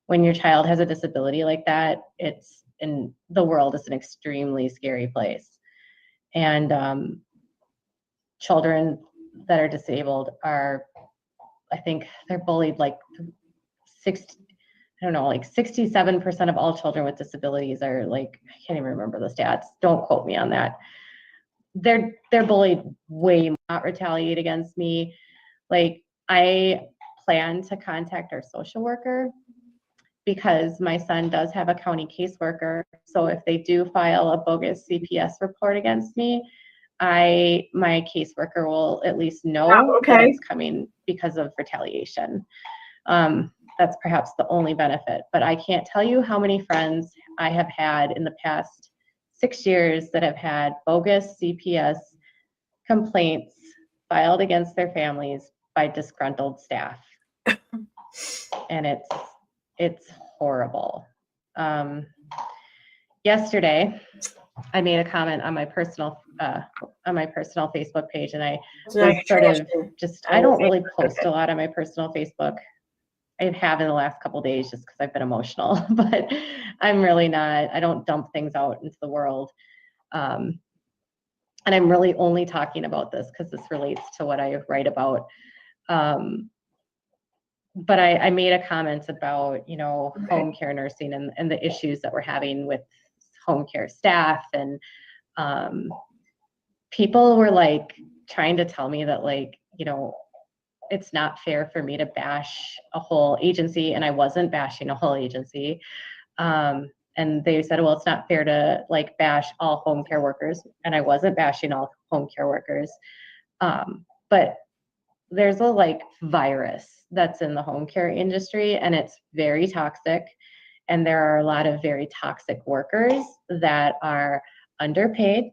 When your child has a disability like that, it's in the world is an extremely scary place. And children that are disabled are, I think they're bullied like 67% of all children with disabilities are like, I can't even remember the stats. Don't quote me on that. They're bullied way, not retaliate against me. Like, I plan to contact our social worker because my son does have a county caseworker. So if they do file a bogus CPS report against me, my caseworker will at least know that it's coming because of retaliation. That's perhaps the only benefit, but I can't tell you how many friends I have had in the past 6 years that have had bogus CPS complaints filed against their families by disgruntled staff. And it's horrible. Yesterday, I made a comment on my personal Facebook page, and I was sort of just, I don't really post a lot on my personal Facebook. I have in the last couple of days just because I've been emotional, but I'm really not, I don't dump things out into the world. And I'm really only talking about this because this relates to what I write about. But I made a comment about, you know, home care nursing and the issues that we're having with home care staff. And people were like trying to tell me that, like, you know, it's not fair for me to bash a whole agency, and I wasn't bashing a whole agency. And they said, well, it's not fair to like bash all home care workers, and I wasn't bashing all home care workers. But there's a like virus that's in the home care industry, and it's very toxic. And there are a lot of very toxic workers that are underpaid,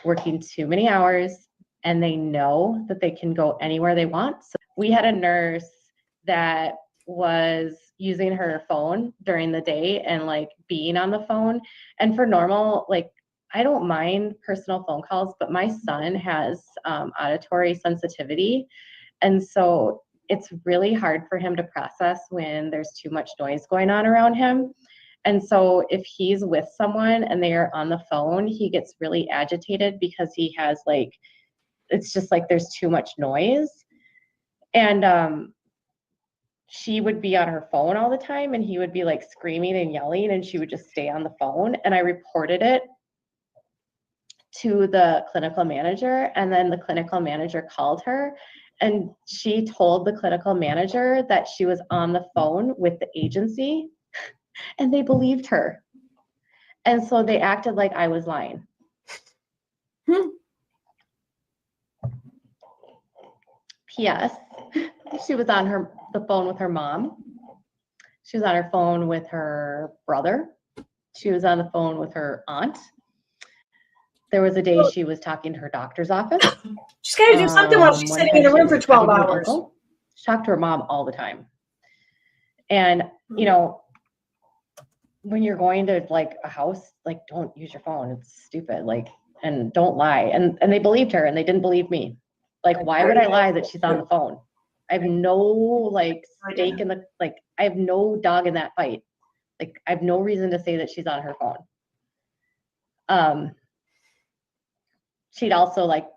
working too many hours, and they know that they can go anywhere they want. So we had a nurse that was using her phone during the day and like being on the phone. And for normal, like, I don't mind personal phone calls, but my son has auditory sensitivity. And so it's really hard for him to process when there's too much noise going on around him. And so if he's with someone and they are on the phone, he gets really agitated because he has like, it's just like there's too much noise. And she would be on her phone all the time, and he would be like screaming and yelling, and she would just stay on the phone. And I reported it to the clinical manager, and then the clinical manager called her, and she told the clinical manager that she was on the phone with the agency, and they believed her. And so they acted like I was lying. P.S. She was on the phone with her mom. She was on her phone with her brother. She was on the phone with her aunt. There was a day she was talking to her doctor's office. She's got to do something while she's sitting in a room for 12 hours. She talked to her mom all the time. And, you know, when you're going to like a house, like, don't use your phone. It's stupid. Like, and don't lie. And they believed her, and they didn't believe me. Like, why would I lie that she's on the phone? I have no like stake in the, like, I have no dog in that fight. Like, I have no reason to say that she's on her phone. She'd also like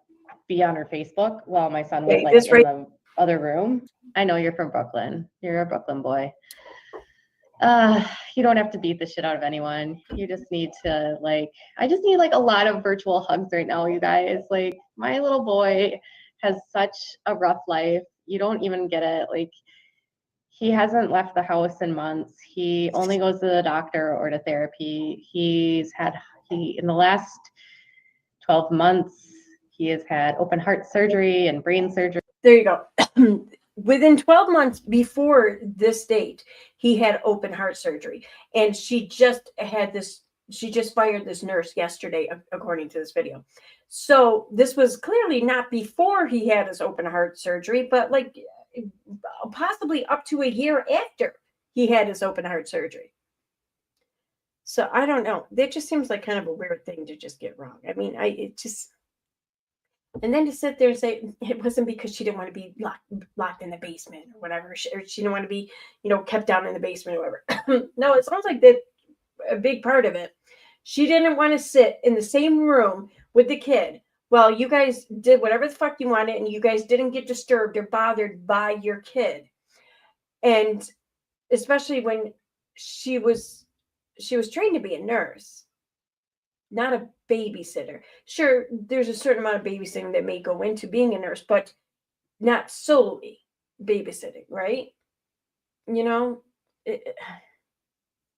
be on her Facebook while my son was like in the other room. I know you're from Brooklyn. You're a Brooklyn boy. You don't have to beat the shit out of anyone. You just need to like, I just need like a lot of virtual hugs right now, you guys. Like, my little boy has such a rough life. You don't even get it. Like, he hasn't left the house in months. He only goes to the doctor or to therapy. In the last 12 months, he has had open heart surgery and brain surgery. There you go. Within 12 months before this date, he had open heart surgery. And she just fired this nurse yesterday, according to this video. So this was clearly not before he had his open heart surgery, but like possibly up to a year after he had his open heart surgery. So I don't know. That just seems like kind of a weird thing to just get wrong. I mean, and then to sit there and say it wasn't because she didn't want to be locked in the basement or whatever, or she didn't want to be, kept down in the basement or whatever. No, it sounds like that a big part of it. She didn't want to sit in the same room with the kid while you guys did whatever the fuck you wanted, and you guys didn't get disturbed or bothered by your kid. And especially when she was trained to be a nurse, not a babysitter. Sure, there's a certain amount of babysitting that may go into being a nurse, but not solely babysitting, right?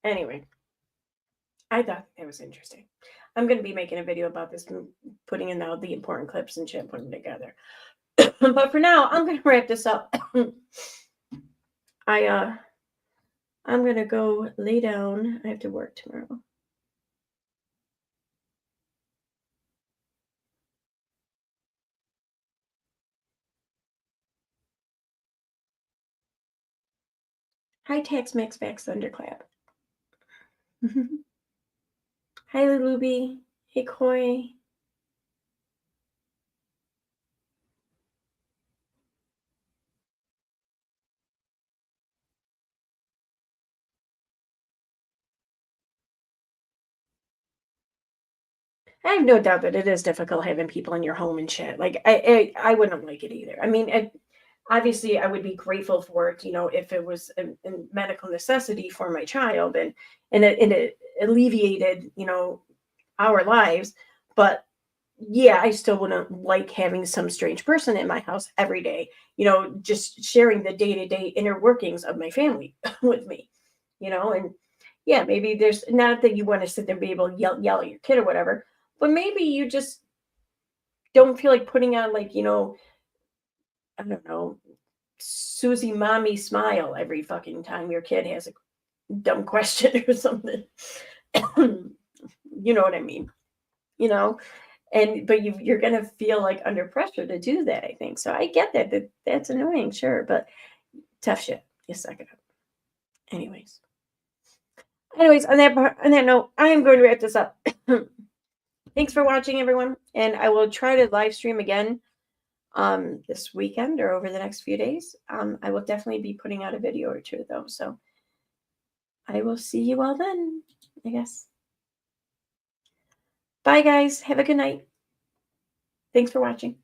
Anyway, I thought it was interesting. I'm going to be making a video about this, putting in all the important clips and shit, putting them together. But for now, I'm going to wrap this up. I'm going to go lay down. I have to work tomorrow. Hi, Tex Mex Back Thunderclap. Hi, Lulubi. Hey, Koi. I have no doubt that it is difficult having people in your home and shit. Like, I wouldn't like it either. I mean, obviously, I would be grateful for it, if it was a medical necessity for my child and it alleviated, our lives. But yeah, I still wouldn't like having some strange person in my house every day, just sharing the day-to-day inner workings of my family with me, and yeah, maybe there's not that you want to sit there and be able to yell at your kid or whatever, but maybe you just don't feel like putting on like, I don't know, Susie mommy smile every fucking time your kid has a dumb question or something. You know what I mean? But you're going to feel like under pressure to do that, I think. So I get that's annoying, sure, but tough shit. You suck it up. Anyways, on that note, I am going to wrap this up. Thanks for watching, everyone. And I will try to live stream again this weekend or over the next few days. I will definitely be putting out a video or two, though. So I will see you all then, I guess. Bye, guys. Have a good night. Thanks for watching.